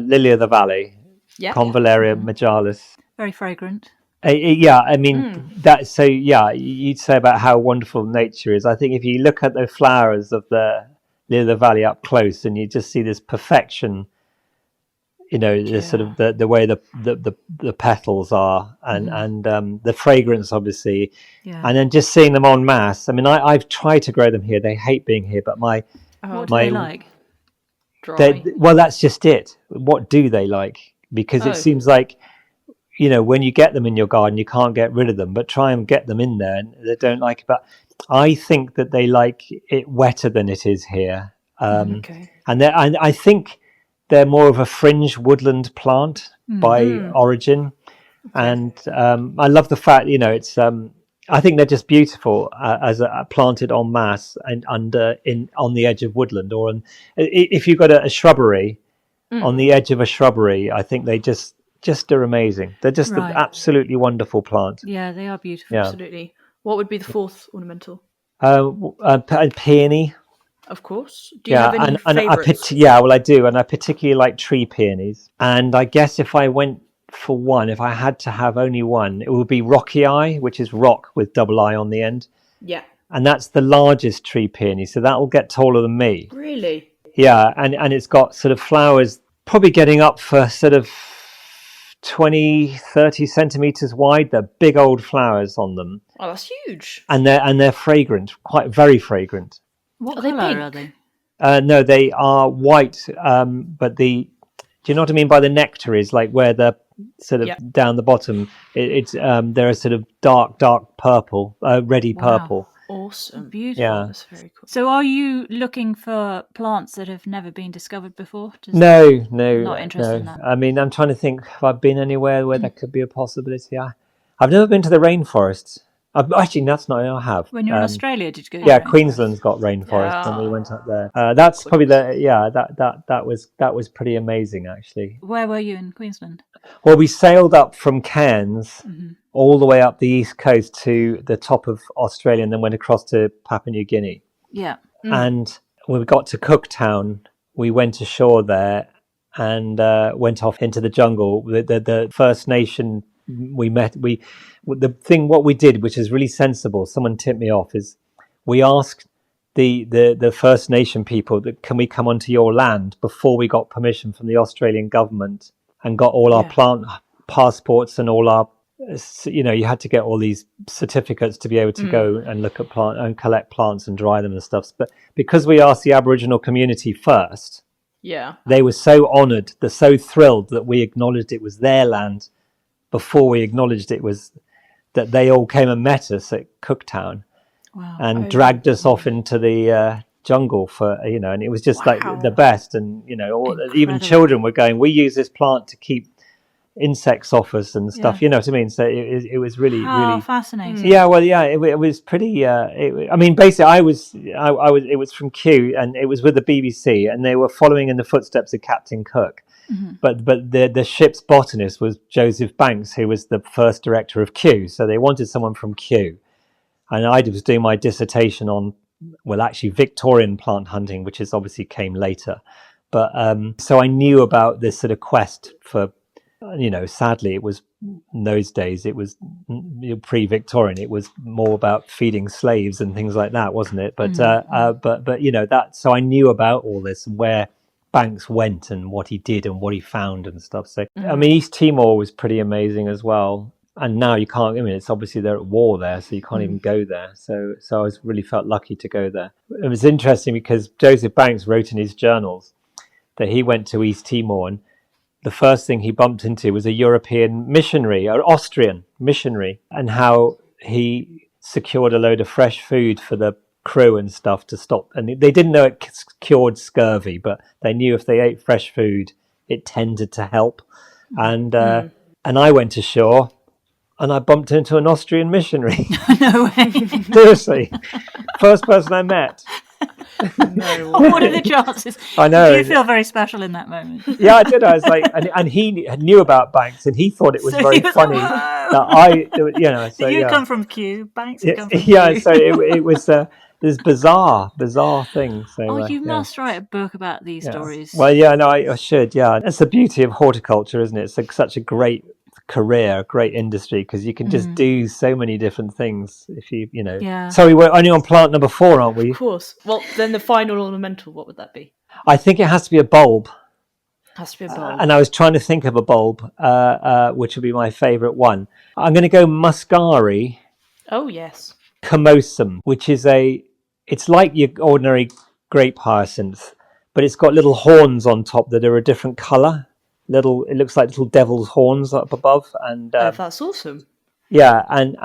lily of the valley. Yeah. Convalarium majalis. Very fragrant. That. So you'd say about how wonderful nature is. I think if you look at the flowers of the lily of the valley up close, and you just see this perfection, the sort of the way the petals are, and the fragrance, obviously, and then just seeing them en masse. I mean, I've tried to grow them here. They hate being here, but what do they like? Dry. Well, that's just it. What do they like? Because it seems like, when you get them in your garden, you can't get rid of them, but try and get them in there, and they don't like it. But I think that they like it wetter than it is here. And I think they're more of a fringe woodland plant by origin. And I love the fact, it's I think they're just beautiful as planted en masse and on the edge of woodland, or if you've got a shrubbery on the edge of a shrubbery. I think they just are amazing. They're just an absolutely wonderful plant. Yeah, they are beautiful. Yeah. Absolutely. What would be the fourth ornamental? Peony. Of course. Do you have any favourites? I do, and I particularly like tree peonies. And I guess if I went for one, if I had to have only one, it would be Rocky Eye, which is rock with double I on the end. Yeah. And that's the largest tree peony. So that will get taller than me. Really? Yeah. And it's got sort of flowers probably getting up for sort of 20-30 centimeters wide. They're big old flowers on them. Oh, that's huge. And they're fragrant, very fragrant. What Are they colour pink? are they? No, they are white. But do you know what I mean by the nectar is like where the sort of down the bottom, they're a sort of dark purple, reddy purple. Awesome. Beautiful. Yeah. That's very cool. So are you looking for plants that have never been discovered before? No. Not interested in that. I mean, I'm trying to think if I've been anywhere where that could be a possibility. I've never been to the rainforests. Actually, that's not. I have. When you're in Australia, did you go? Yeah, Queensland's got rainforest, and we went up there. That's probably that was pretty amazing, actually. Where were you in Queensland? Well, we sailed up from Cairns all the way up the east coast to the top of Australia, and then went across to Papua New Guinea. Yeah. And when we got to Cooktown, we went ashore there and went off into the jungle. The First Nation we met, what we did, which is really sensible, someone tipped me off, is we asked the First Nation people that can we come onto your land before we got permission from the Australian government and got all our plant passports and all our, you had to get all these certificates to be able to go and look at plant and collect plants and dry them and stuff. But because we asked the Aboriginal community first, they were so honoured, they're so thrilled that we acknowledged it was their land before we acknowledged it was that they all came and met us at Cooktown and dragged us off into the jungle for, and it was just like the best. And, even children were going, we use this plant to keep insects off us and stuff, you know what I mean? So it was really fascinating. Yeah, well, yeah, it was pretty. Basically, it was from Kew, and it was with the BBC, and they were following in the footsteps of Captain Cook. But the ship's botanist was Joseph Banks, who was the first director of Kew. So they wanted someone from Kew, and I was doing my dissertation on, well, actually Victorian plant hunting, which is obviously came later. But so I knew about this sort of quest for. Sadly, it was in those days. It was pre-Victorian. It was more about feeding slaves and things like that, wasn't it? But that. So I knew about all this and where Banks went and what he did and what he found and stuff. So I mean, East Timor was pretty amazing as well. And now you can't. I mean, it's obviously they're at war there, so you can't even go there. So I really felt lucky to go there. It was interesting because Joseph Banks wrote in his journals that he went to East Timor and the first thing he bumped into was a European missionary, or Austrian missionary, and how he secured a load of fresh food for the crew and stuff to stop. And they didn't know it cured scurvy, but they knew if they ate fresh food, it tended to help. And I went ashore and I bumped into an Austrian missionary. No way. Seriously. First person I met. No. What are the chances? I know. Did you feel very special in that moment? Yeah, I did. I was like, and he knew about Banks, and he thought it was very funny that I, So you come from Kew, Banks had come from Kew. Yeah, so it was this bizarre thing. So, you must write a book about these stories. Well, yeah, no, I should. Yeah, that's the beauty of horticulture, isn't it? It's like such a great career, great industry, because you can just do so many different things if you Sorry, we're only on plant number 4, aren't we? Of course. Well, then the final ornamental, what would that be? I think it has to be a bulb. Has to be a bulb. And I was trying to think of a bulb, which would be my favourite one. I'm going to go Muscari. Oh yes. Camosum, which is it's like your ordinary grape hyacinth, but it's got little horns on top that are a different colour. It looks like little devil's horns up above, and that's awesome. Yeah, and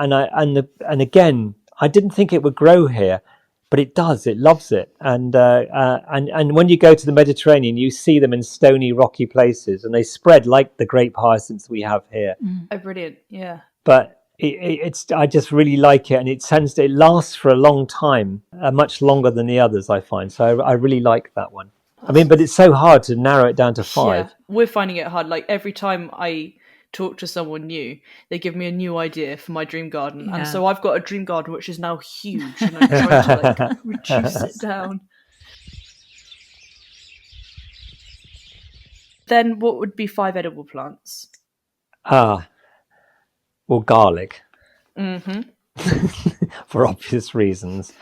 again, I didn't think it would grow here, but it does. It loves it, and when you go to the Mediterranean, you see them in stony, rocky places, and they spread like the grape hyacinths we have here. Oh, brilliant! Yeah, but I just really like it, and it lasts for a long time, much longer than the others I find. So I really like that one. I mean, but it's so hard to narrow it down to 5. Yeah, we're finding it hard. Like every time I talk to someone new, they give me a new idea for my dream garden, and so I've got a dream garden which is now huge, and I'm trying to reduce it down. Then, what would be 5 edible plants? Well, garlic. for obvious reasons.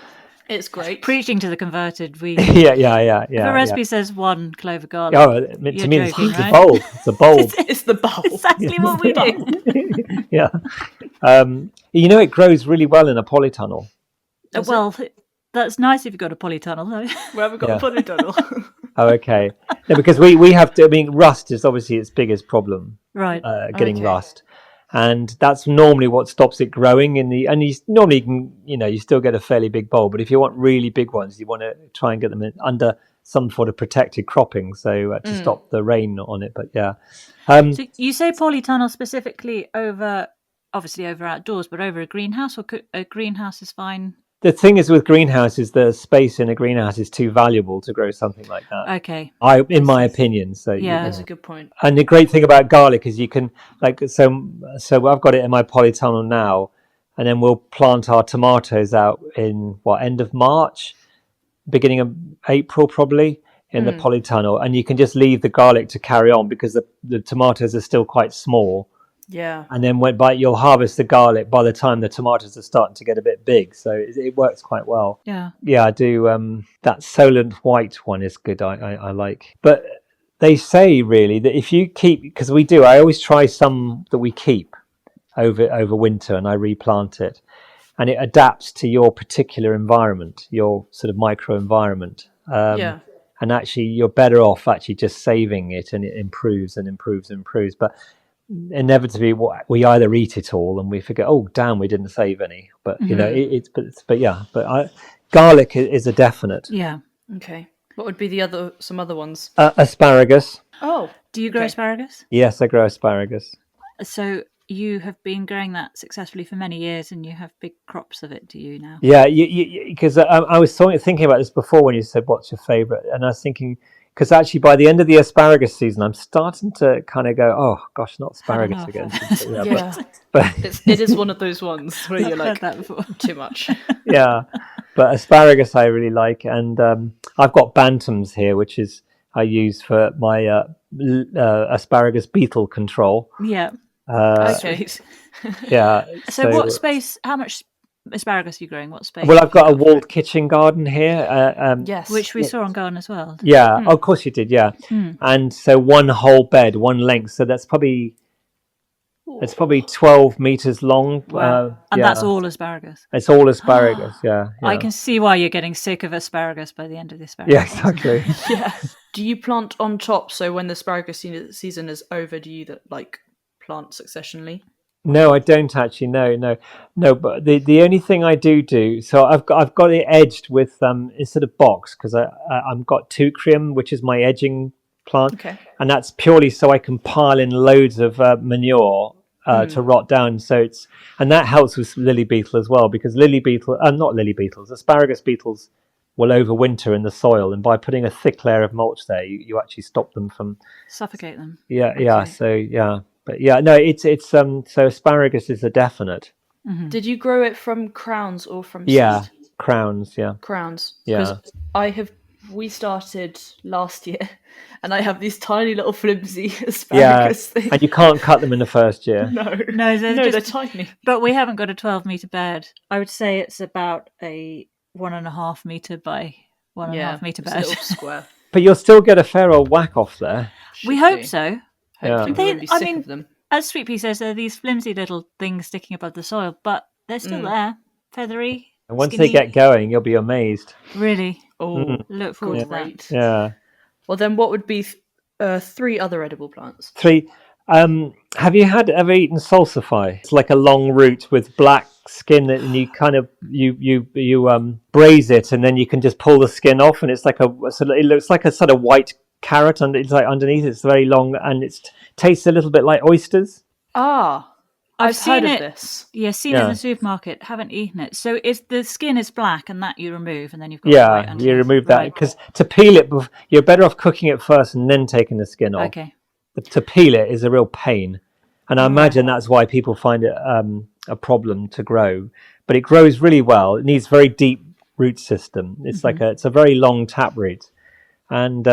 It's great. Preaching to the converted. We Yeah. If a recipe says 1 clove of garlic, to me, joking, it's right? a bulb. It's a bulb. It's the bowl. Exactly what we do. Yeah. It grows really well in a polytunnel. Well, that's nice if you've got a polytunnel, though. We haven't got a polytunnel. Oh, okay. No, because we have to. I mean, rust is obviously its biggest problem. Right. Getting rust, and that's normally what stops it growing in the. And you normally can, you still get a fairly big bowl, but if you want really big ones, you want to try and get them under some sort of protected cropping, so to stop the rain on it. But yeah. So you say polytunnel specifically obviously over outdoors, but over a greenhouse, or a greenhouse is fine? The thing is with greenhouses, the space in a greenhouse is too valuable to grow something like that. Okay. In my opinion. So yeah, that's a good point. And the great thing about garlic is you can so I've got it in my polytunnel now, and then we'll plant our tomatoes out in end of March, beginning of April probably in the polytunnel, and you can just leave the garlic to carry on because the tomatoes are still quite small. Yeah. And then you'll harvest the garlic by the time the tomatoes are starting to get a bit big. So it works quite well. Yeah. Yeah, I do. That Solent White one is good. I like. But they say really that if you keep, because I always try some that we keep over winter and I replant it. And it adapts to your particular environment, your sort of micro environment. And actually you're better off actually just saving it, and it improves and improves and improves. But inevitably we either eat it all and we forget, oh damn, we didn't save any, but garlic is a definite. Okay, what would be some other ones? Asparagus. Do you grow asparagus? Yes, I grow asparagus. So you have been growing that successfully for many years, and you have big crops of it, do you now? Yeah, because I was thinking about this before when you said what's your favorite, and I was thinking, because actually by the end of the asparagus season, I'm starting to kind of go, oh gosh, not asparagus again. But it is one of those ones where you're like, too much. Yeah, but asparagus I really like, and I've got bantams here, which is I use for my asparagus beetle control. Yeah. Okay. Yeah. So what space? How much asparagus are you growing? What space? Well, I've got a walled kitchen garden here. Yes, which we saw on Garden as well. Yeah, of course you did. Yeah, and so one whole bed, one length. So that's probably 12 meters long. Wow. And that's all asparagus. It's all asparagus. Yeah. I can see why you're getting sick of asparagus by the end of the asparagus. Yeah, exactly. Yeah. Do you plant on top? So when the asparagus season is over, do you plant successionally? No, I don't actually. No. But the only thing I do, so I've got it edged with instead of box, because I've got Teucrium, which is my edging plant, and that's purely so I can pile in loads of manure to rot down. And that helps with lily beetle as well, because asparagus beetles will overwinter in the soil, and by putting a thick layer of mulch there, you actually stop them from suffocate them. Yeah. Okay. So yeah. But yeah, no, it's so asparagus is a definite. Mm-hmm. Did you grow it from crowns or from seed? Yeah, crowns. Yeah, crowns. Yeah, because we started last year, and I have these tiny little flimsy asparagus things. And you can't cut them in the first year. No, they're tiny. But we haven't got a 12-meter bed. I would say it's about a 1.5 meter by 1.5 meter bed. It's a little square. But you'll still get a fair old whack off there. We hope so. Hopefully we won't be sick of them. As Sweet Pea says, there are these flimsy little things sticking above the soil, but they're still there, feathery. And once skinny. they get going, you'll be amazed. Really? Look forward to that. Yeah. Well, then what would be 3 other edible plants? 3. Have you ever eaten salsify? It's like a long root with black skin, and you kind of you braise it, and then you can just pull the skin off, and it's like it looks like a sort of white carrot, and it's like underneath it's very long, and it tastes a little bit like oysters. I've heard seen of it. This. Yeah, seen it in the supermarket. Haven't eaten it. So the skin is black, and that you remove, and then you've got white underneath. You remove that, because to peel it, you're better off cooking it first and then taking the skin off. Okay. To peel it is a real pain, and I imagine that's why people find it a problem to grow. But it grows really well. It needs very deep root system. It's it's a very long tap root, and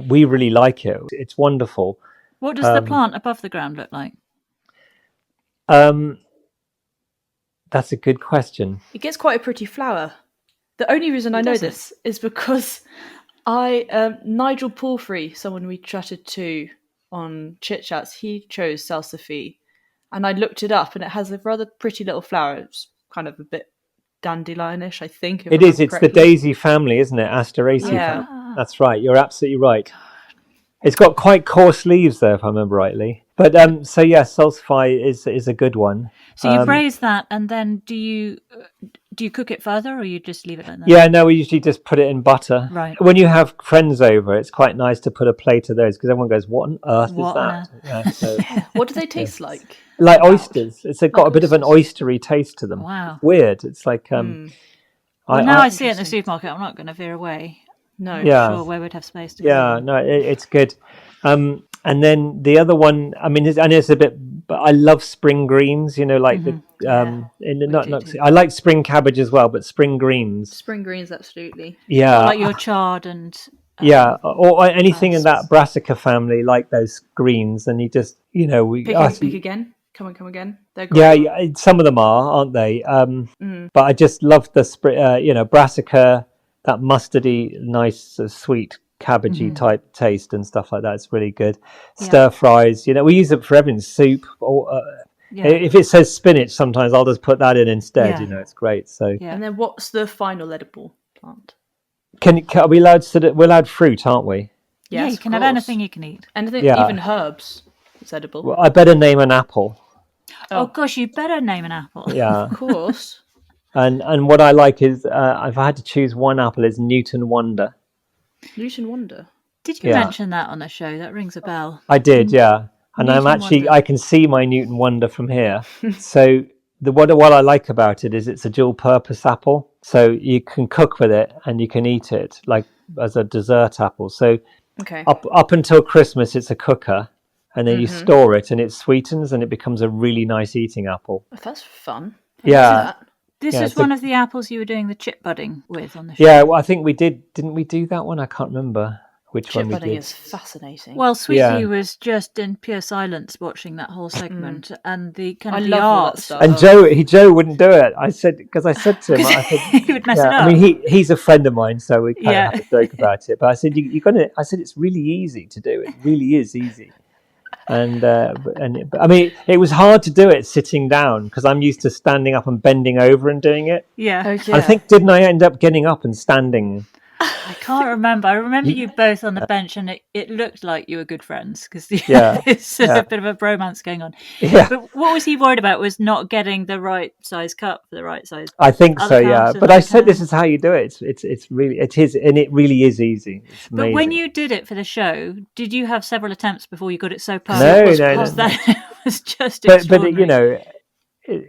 we really like it. It's wonderful. What does the plant above the ground look like? That's That's a good question. It gets quite a pretty flower. The only reason I know this is because Nigel Palfrey, someone we chatted to on Chit-Chats, he chose Salsify, and I looked it up, and it has a rather pretty little flower. It's kind of a bit dandelionish, I think. It is. It's the daisy family, isn't it? Asteraceae family. That's right. You're absolutely right. It's got quite coarse leaves, though, if I remember rightly. But so yeah, Salsify is a good one. So you braise that, and then do you cook it further, or you just leave it like that? Yeah, no, we usually just put it in butter. Right. When you have friends over, it's quite nice to put a plate of those because everyone goes, "What on earth is that?" Yeah, so, what do they taste like? Like oysters. It's got a bit of an oystery taste to them. Wow. It's weird. It's like now I see it in the supermarket. I'm not going to veer away. No. Yeah. Sure, where we'd have space to go. No, it's good. And then the other one, I mean, it's a bit. But I love spring greens. You know, like I like spring cabbage as well, but spring greens. Spring greens, absolutely. Yeah, like your chard and. Or anything in that brassica family, like those greens, and you just, pick again. Come again. They're great. Yeah, some of them aren't they? But I just love the brassica, that mustardy, nice, sweet, cabbagey type taste and stuff like that. It's really good. Stir fries, we use it for everything. Soup, or if it says spinach, sometimes I'll just put that in instead. It's great. So and then what's the final edible plant? Are we allowed we're allowed fruit, aren't we? Yes, you can have anything you can eat. Anything, even herbs. It's edible. Well, I better name an apple. Oh gosh, you better name an apple. Yeah, of course. And what I like is, if I had to choose one apple, it's Newton Wonder. Newton Wonder. Did you mention that on the show? That rings a bell. I did, yeah. And Newton Wonder. I can see my Newton Wonder from here. So what I like about it is it's a dual purpose apple. So you can cook with it and you can eat it like as a dessert apple. So up until Christmas, it's a cooker. And then you store it and it sweetens and it becomes a really nice eating apple. Oh, that's fun. This is one of the apples you were doing the chip budding with on the show. Yeah, well, I think we did. Didn't we do that one? I can't remember which one we did. Chip budding is fascinating. Well, Sweetie was just in pure silence watching that whole segment and the kind of the art. And Joe wouldn't do it. I said to him, I said he would mess it up. I mean, he's a friend of mine, so we kind of have to joke about it. But I said, I said it's really easy to do. It really is easy. And I mean, it was hard to do it sitting down because I'm used to standing up and bending over and doing it. Yeah. Okay. I think, didn't I end up getting up and standing? I can't remember. I remember you both on the bench, and it looked like you were good friends because it's a bit of a bromance going on. Yeah. But what was he worried about was not getting the right size cup for the right size. I think so, yeah. But I said this is how you do it. It really is easy. It's amazing. But when you did it for the show, did you have several attempts before you got it so perfect? No. That was just extraordinary. But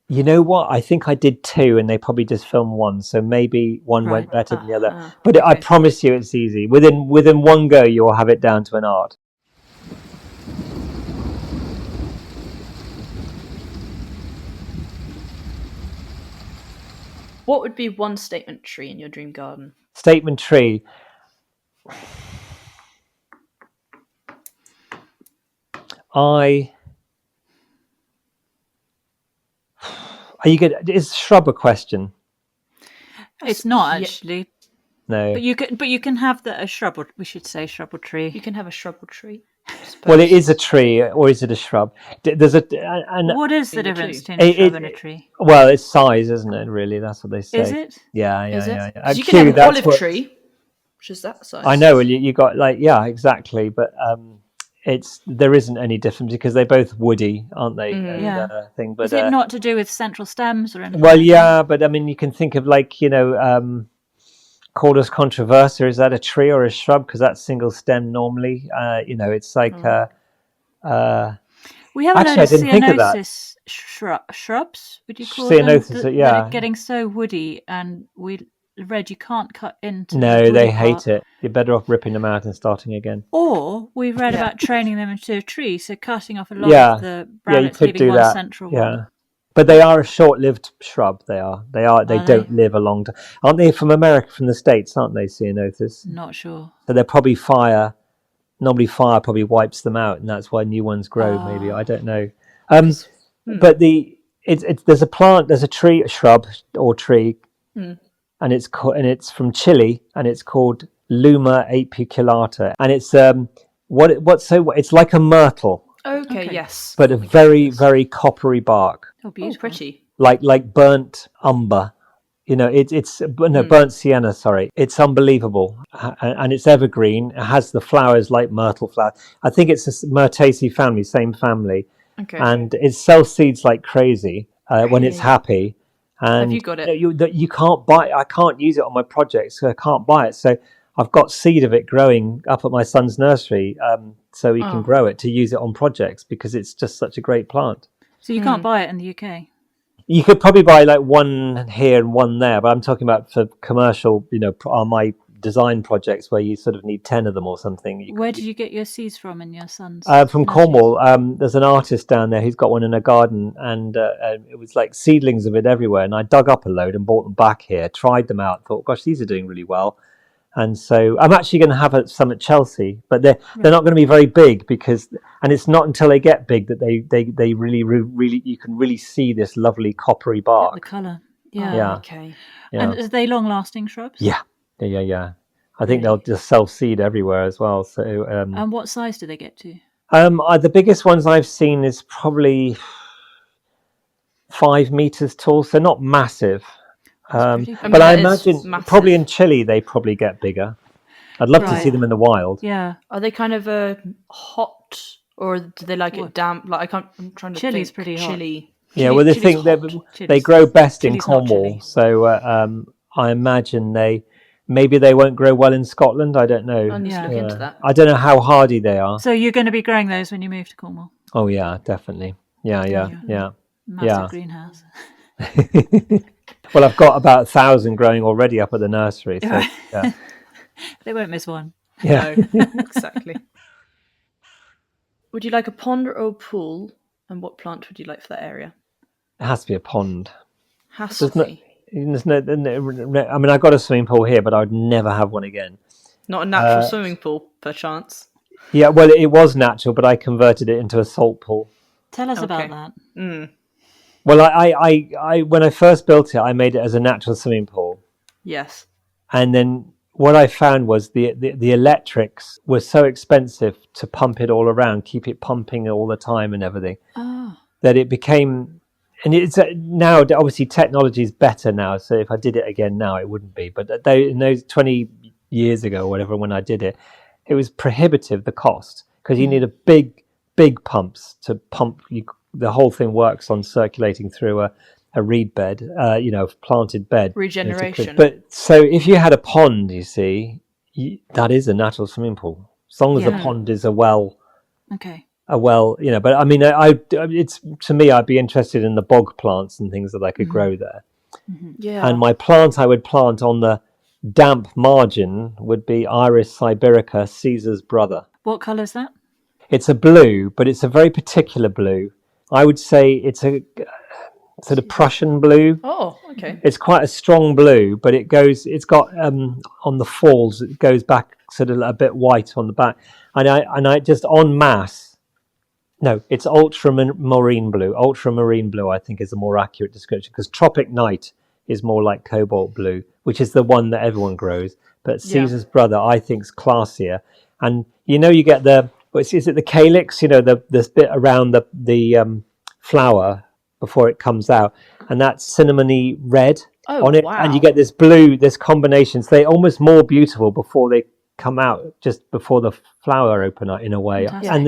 you know what? I think I did 2 and they probably just filmed 1. So maybe one went better than the other. But I promise you it's easy. Within one go, you'll have it down to an art. What would be one statement tree in your dream garden? Statement tree. Are you good? Is shrub a question? It's not actually. No. But you can have a shrub, or we should say shrub or tree. You can have a shrub or tree. Well, it is a tree, or is it a shrub? There's what is the difference between a shrub and a tree? Well, it's size, isn't it? Really, that's what they say. Is it? Yeah. You can have an olive tree, which is that size. I know. Well, you got exactly, but there isn't any difference because they're both woody, aren't they? But is it not to do with central stems or anything? Well, yeah, but I mean, you can think of Cordus controversa. Is that a tree or a shrub? Because that's single stem normally. It's like. We have actually, I didn't think of that. Shrubs. Would you call Ceanothus, them? Yeah. That are getting so woody, and we read you can't cut into. No, they hate it. You're better off ripping them out and starting again. Or we've read about training them into a tree, so cutting off a lot of the brambles, leaving one central one. But they are a short-lived shrub. They are. They don't live a long time. Aren't they from America, from the States? Aren't they, Ceanothus? Not sure. So they're probably fire. Normally, fire probably wipes them out, and that's why new ones grow. Maybe I don't know. But there's a tree, a shrub or tree, and it's from Chile, and it's called Luma apiculata, and it's it's like a myrtle. Okay, yes. But a very, very coppery bark. Oh, beautiful. Pretty. Like burnt umber. Burnt sienna, sorry. It's unbelievable. And it's evergreen. It has the flowers like myrtle flowers. I think it's a Myrtaceae family, same family. Okay. And it sells seeds like crazy when it's happy. And have you got it? You can't buy it. I can't use it on my projects, so I can't buy it. So I've got seed of it growing up at my son's nursery, so he can grow it to use it on projects because it's just such a great plant. So you can't buy it in the UK? You could probably buy like one here and one there, but I'm talking about for commercial, on my design projects where you sort of need 10 of them or something. Where did you get your seeds from in your son's? From Cornwall. There's an artist down there who's got one in a garden, and it was like seedlings of it everywhere. And I dug up a load and brought them back here, tried them out, thought, gosh, these are doing really well. And so I'm actually going to have some at Chelsea, but they're not going to be very big and it's not until they get big that they really you can really see this lovely coppery bark. The colour. Yeah. Okay. Yeah. And are they long-lasting shrubs? Yeah. I think they'll just self-seed everywhere as well. So. And what size do they get to? The biggest ones I've seen is probably 5 meters tall, so not massive. But I imagine probably in Chile they probably get bigger. I'd love to see them in the wild. Yeah. Are they kind of hot, or do they like it damp? Like I'm trying to Chile's think. pretty hot. Chile. Yeah, well, they think they grow best in Cornwall, so I imagine maybe they won't grow well in Scotland. I don't know. I need to look into that. I don't know how hardy they are. So you're going to be growing those when you move to Cornwall? Oh yeah, definitely. Yeah. Massive greenhouse. Well, I've got about 1,000 growing already up at the nursery. So, yeah. They won't miss one. Yeah. No, exactly. Would you like a pond or a pool? And what plant would you like for that area? It has to be a pond. Has to be. There's no, I mean, I got a swimming pool here, but I would never have one again. Not a natural swimming pool, perchance? Yeah, well, it was natural, but I converted it into a salt pool. Tell us about that. Well, I when I first built it, I made it as a natural swimming pool. Yes. And then what I found was the electrics were so expensive to pump it all around, keep it pumping all the time and everything, that it became... And it's now, obviously, technology is better now. So if I did it again now, it wouldn't be. But in those 20 years ago or whatever, when I did it, it was prohibitive, the cost, because you need a big pumps to pump. The whole thing works on circulating through a reed bed, planted bed. Regeneration. But so if you had a pond, you see, that is a natural swimming pool. As long as the pond is a well. Okay. But I mean, it's to me, I'd be interested in the bog plants and things that I could grow there. Mm-hmm. Yeah. And my plants I would plant on the damp margin would be Iris sibirica, Caesar's brother. What colour is that? It's a blue, but it's a very particular blue. I would say it's a sort of Prussian blue. Oh, okay. It's quite a strong blue, but it's got on the falls, it goes back sort of a bit white on the back. And I just en masse. No, it's ultramarine blue. Ultramarine blue, I think, is a more accurate description, because tropic night is more like cobalt blue, which is the one that everyone grows. But Caesar's brother, I think, is classier. And you get is it the calyx? This bit around the flower before it comes out, and that's cinnamony red on it, and you get this blue, this combination. So they're almost more beautiful before they come out, just before the flower open up in a way. And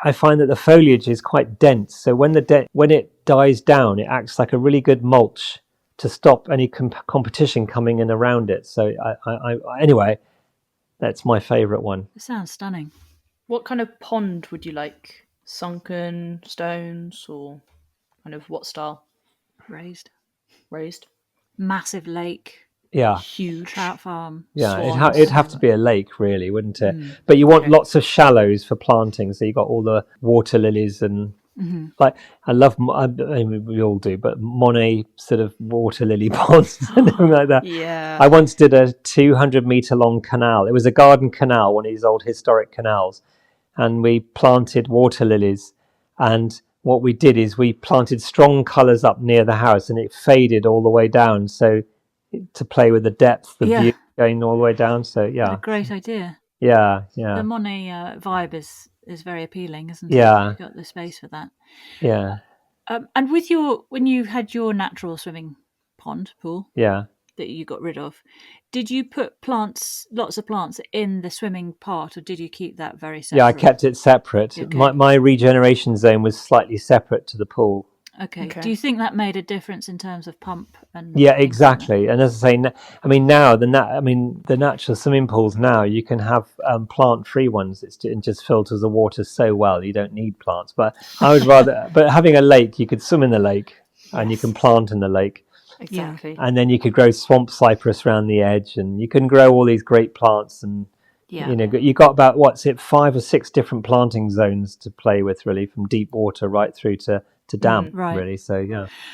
I find that the foliage is quite dense, so when it dies down, it acts like a really good mulch to stop any competition coming in around it. So anyway, that's my favorite one. It sounds stunning. What kind of pond would you like? Sunken, stones, or kind of what style? Raised. Massive lake. Yeah. Huge. Trout farm. Yeah, it'd have to be a lake, really, wouldn't it? But you want lots of shallows for planting, so you got all the water lilies and like I mean, we all do, but Monet sort of water lily ponds and everything like that. Yeah. I once did a 200-meter long canal. It was a garden canal, one of these old historic canals, and we planted water lilies, and what we did is we planted strong colours up near the house, and it faded all the way down. So to play with the depth, the view going all the way down. So What a great idea. Yeah. The Monet vibe is very appealing, isn't it? Yeah. You've got the space for that. Yeah. And when you had your natural swimming pool, that you got rid of, did you put lots of plants in the swimming part, or did you keep that very separate? Yeah, I kept it separate. Okay. My regeneration zone was slightly separate to the pool. Okay. Do you think that made a difference in terms of pump and? Yeah, exactly. And as I say, I mean, now the natural swimming pools now you can have plant-free ones. It just filters the water so well. You don't need plants. But I would rather. But having a lake, you could swim in the lake, and you can plant in the lake. Exactly. And then you could grow swamp cypress around the edge, and you can grow all these great plants. And you got about 5 or 6 different planting zones to play with, really, from deep water right through to damp, really. So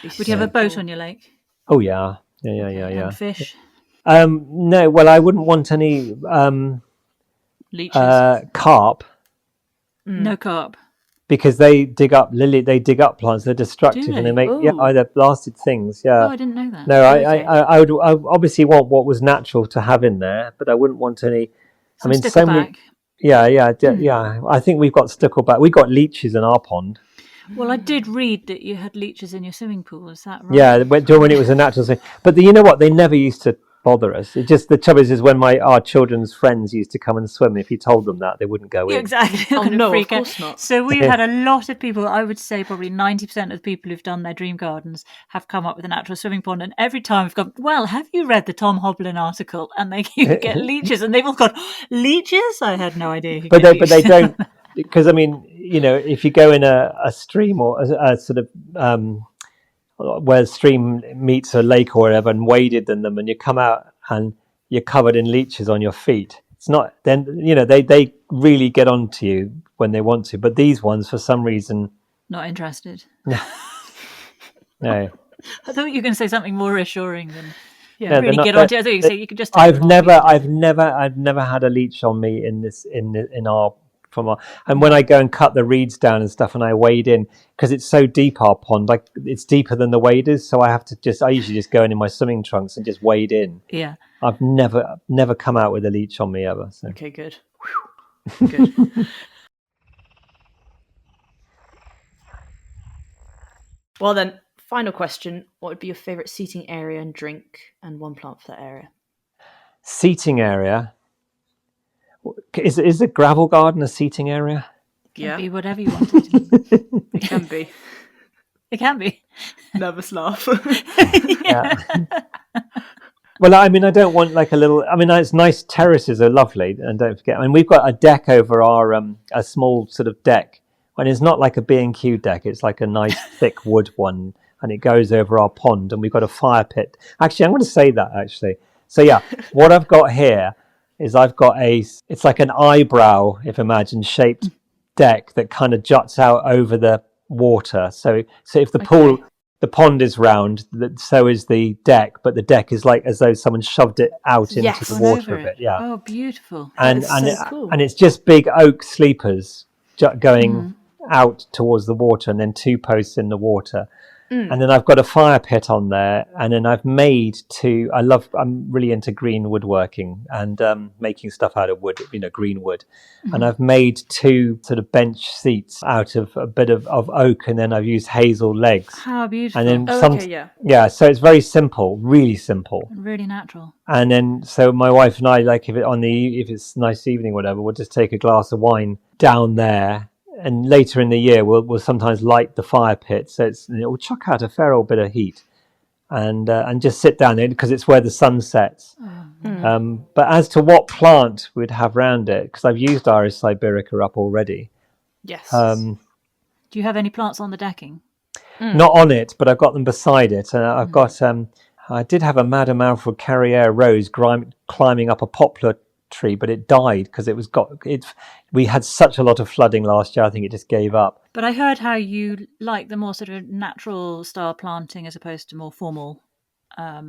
Would you have a boat on your lake? Oh yeah. And fish? No, well, I wouldn't want any leeches. Carp. No carp. Because they dig up plants. They're destructive, and they make they're blasted things. Yeah. Oh, I didn't know that. No, I would obviously want what was natural to have in there, but I wouldn't want any. Some stickleback. Yeah. I think we've got stickleback. We got leeches in our pond. Well, I did read that you had leeches in your swimming pool. Is that right? Yeah, when it was a natural thing. But you know what? They never used to bother us. It just, the trouble is when our children's friends used to come and swim, if you told them that, they wouldn't go in. Exactly. Oh no, of course not. So we've had a lot of people. I would say probably 90% of the people who've done their dream gardens have come up with a natural swimming pond, and every time we've gone, well, have you read the Tom Hoblyn article? And you get leeches, and they've all gone, leeches? I had no idea. But they don't. Because, I mean, if you go in a stream or a sort of where the stream meets a lake or whatever and waded in them, and you come out and you're covered in leeches on your feet, it's not, then, they really get onto you when they want to. But these ones, for some reason... Not interested. No. I thought you were going to say something more reassuring than... really get onto it. I thought you could say you could just... I've never had a leech on me in our... And when I go and cut the reeds down and stuff, and I wade in, because it's so deep, our pond, like it's deeper than the waders, so I usually just go in my swimming trunks and just wade in. Yeah, I've never come out with a leech on me ever. So. Okay, good. Good. Well then, final question: what would be your favourite seating area and drink, and one plant for that area? Seating area. Is a gravel garden a seating area? It can be whatever you want it to be. It can be. It can be. Nervous laugh. Yeah. Well, I mean, I don't want like a little... I mean, it's nice. Terraces are lovely. And don't forget, I mean, we've got a deck over our... a small sort of deck. And it's not like a B&Q deck. It's like a nice thick wood one. And it goes over our pond. And we've got a fire pit. Actually, I'm going to say that, actually. So, yeah, what I've got here... is I've got it's like an eyebrow, if imagine, shaped deck that kind of juts out over the water. So if the pond is round, so is the deck, but the deck is like as though someone shoved it out into the water a bit. Yeah. Oh, beautiful. And cool. And it's just big oak sleepers going out towards the water, and then 2 posts in the water. And then I've got a fire pit on there, and then I've made I'm really into green woodworking and making stuff out of wood, green wood. And I've made 2 sort of bench seats out of a bit of oak, and then I've used hazel legs. How beautiful. And then so it's very simple, really simple. And really natural. And then, so my wife and I, like if it's a nice evening, whatever, we'll just take a glass of wine down there. And later in the year, we'll sometimes light the fire pit, so it will chuck out a fair old bit of heat, and just sit down there because it's where the sun sets. But as to what plant we'd have round it, because I've used Iris siberica up already. Yes. Do you have any plants on the decking? Not on it, but I've got them beside it, and I've got. I did have a Madame Alfred Carrière rose climbing up a poplar tree, but it died because we had such a lot of flooding last year. I think it just gave up. But I heard how you like the more sort of natural style planting as opposed to more formal.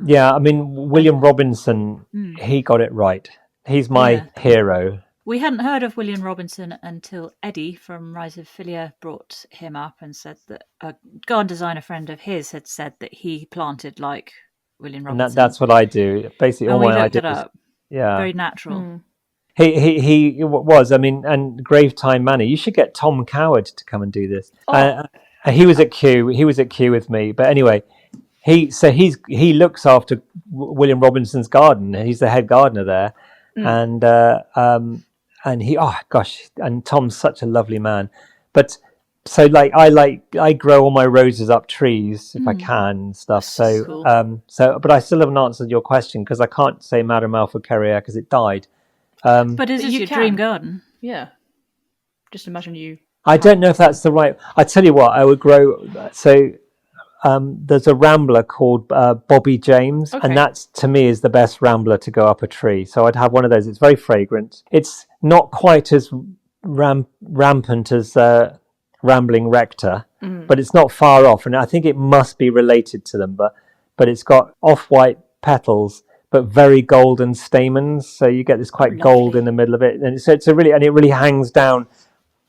Yeah, I mean, William Robinson, he got it right. He's my hero. We hadn't heard of William Robinson until Eddie from Rise of Philia brought him up and said that a garden designer friend of his had said that he planted like William Robinson. And that's what I do. Basically, all my ideas. Up. Yeah. Very natural. Mm. He was. I mean, and Gravetime Manor. You should get Tom Coward to come and do this. He was at Kew. He was at Kew with me. But anyway, he looks after William Robinson's garden. He's the head gardener there, and Tom's such a lovely man. But so I grow all my roses up trees if I can and stuff. So cool. But I still haven't answered your question because I can't say Madame Alpha-Carriere because it died. But is this your dream garden? Yeah. Just imagine you. I don't know if that's the right. I tell you what, I would grow. So there's a rambler called Bobby James, and that's to me is the best rambler to go up a tree. So I'd have one of those. It's very fragrant. It's not quite as rampant as Rambling Rector, but it's not far off, and I think it must be related to them. But it's got off-white petals, but very golden stamens. So you get this quite gold in the middle of it, and it really hangs down.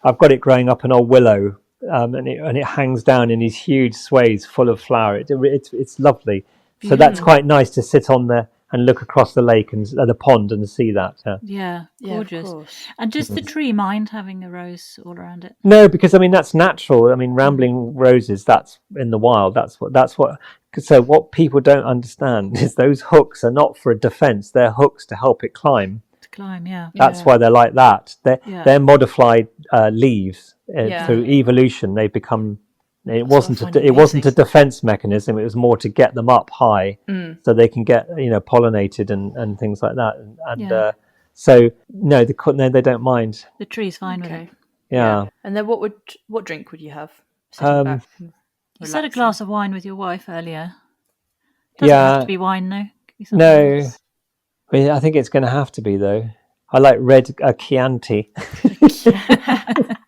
I've got it growing up an old willow, and it hangs down in these huge sways full of flower. It's lovely. So that's quite nice to sit on there and look across the lake and the pond and see that. Yeah, gorgeous. And does the tree mind having a rose all around it? No, because I mean that's natural. I mean, rambling roses, that's in the wild. That's what. So what people don't understand is those hooks are not for a defense. They're hooks to help it climb. That's why they're like that. They're modified leaves through evolution. They become. It wasn't a defense mechanism. It was more to get them up high so they can get pollinated and things like that. So no, they don't mind. The tree's fine with it. Yeah. And then what drink would you have? You said a glass of wine with your wife earlier. Doesn't have to be wine though. No. I think it's going to have to be though. I like red Chianti.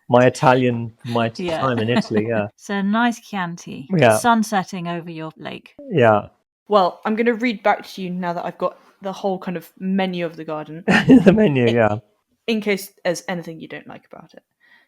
My Italian, time in Italy. Yeah. So nice Chianti. Yeah. Sun setting over your lake. Yeah. Well, I'm going to read back to you now that I've got the whole kind of menu of the garden. The menu, yeah. In case there's anything you don't like about it.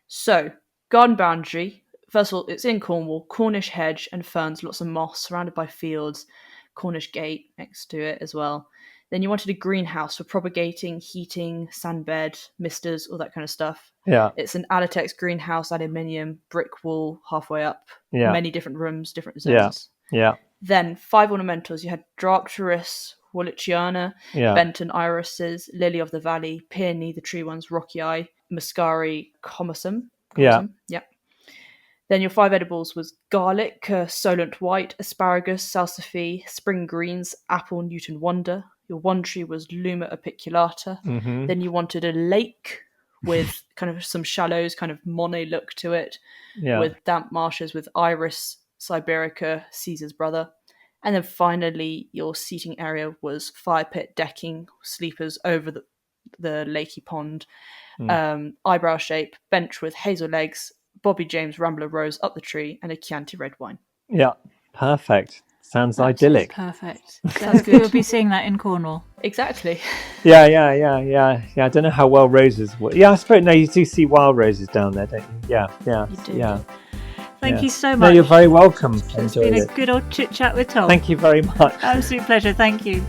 So, garden boundary. First of all, it's in Cornwall. Cornish hedge and ferns, lots of moss, surrounded by fields. Cornish gate next to it as well. Then you wanted a greenhouse for propagating, heating, sandbed, misters, all that kind of stuff. Yeah. It's an Alitex greenhouse, aluminium, brick wall, halfway up. Yeah. Many different rooms, different zones. Yeah. Then 5 ornamentals. You had Darkterus, Walliciana, Benton irises, Lily of the Valley, Peony, the tree ones, Rocky Eye, Muscari, Commosum. Yeah. Then your 5 edibles was garlic, Solent White, asparagus, salsify, spring greens, apple, Newton Wonder. Your one tree was Luma apiculata. Mm-hmm. Then you wanted a lake with kind of some shallows, kind of Monet look to it, with damp marshes with Iris, Siberica, Caesar's brother. And then finally, your seating area was fire pit, decking, sleepers over the lakey pond, eyebrow shape, bench with hazel legs, Bobby James Rambler Rose up the tree, and a Chianti red wine. Yeah, perfect. Sounds idyllic. Perfect. We'll be seeing that in Cornwall. Exactly. Yeah. I don't know how well roses work. Yeah, I suppose you do see wild roses down there, don't you? Yeah. You do. Yeah. Thank you so much. No, you're very welcome. It's been a good old chit chat with Tom. Thank you very much. Absolute pleasure. Thank you.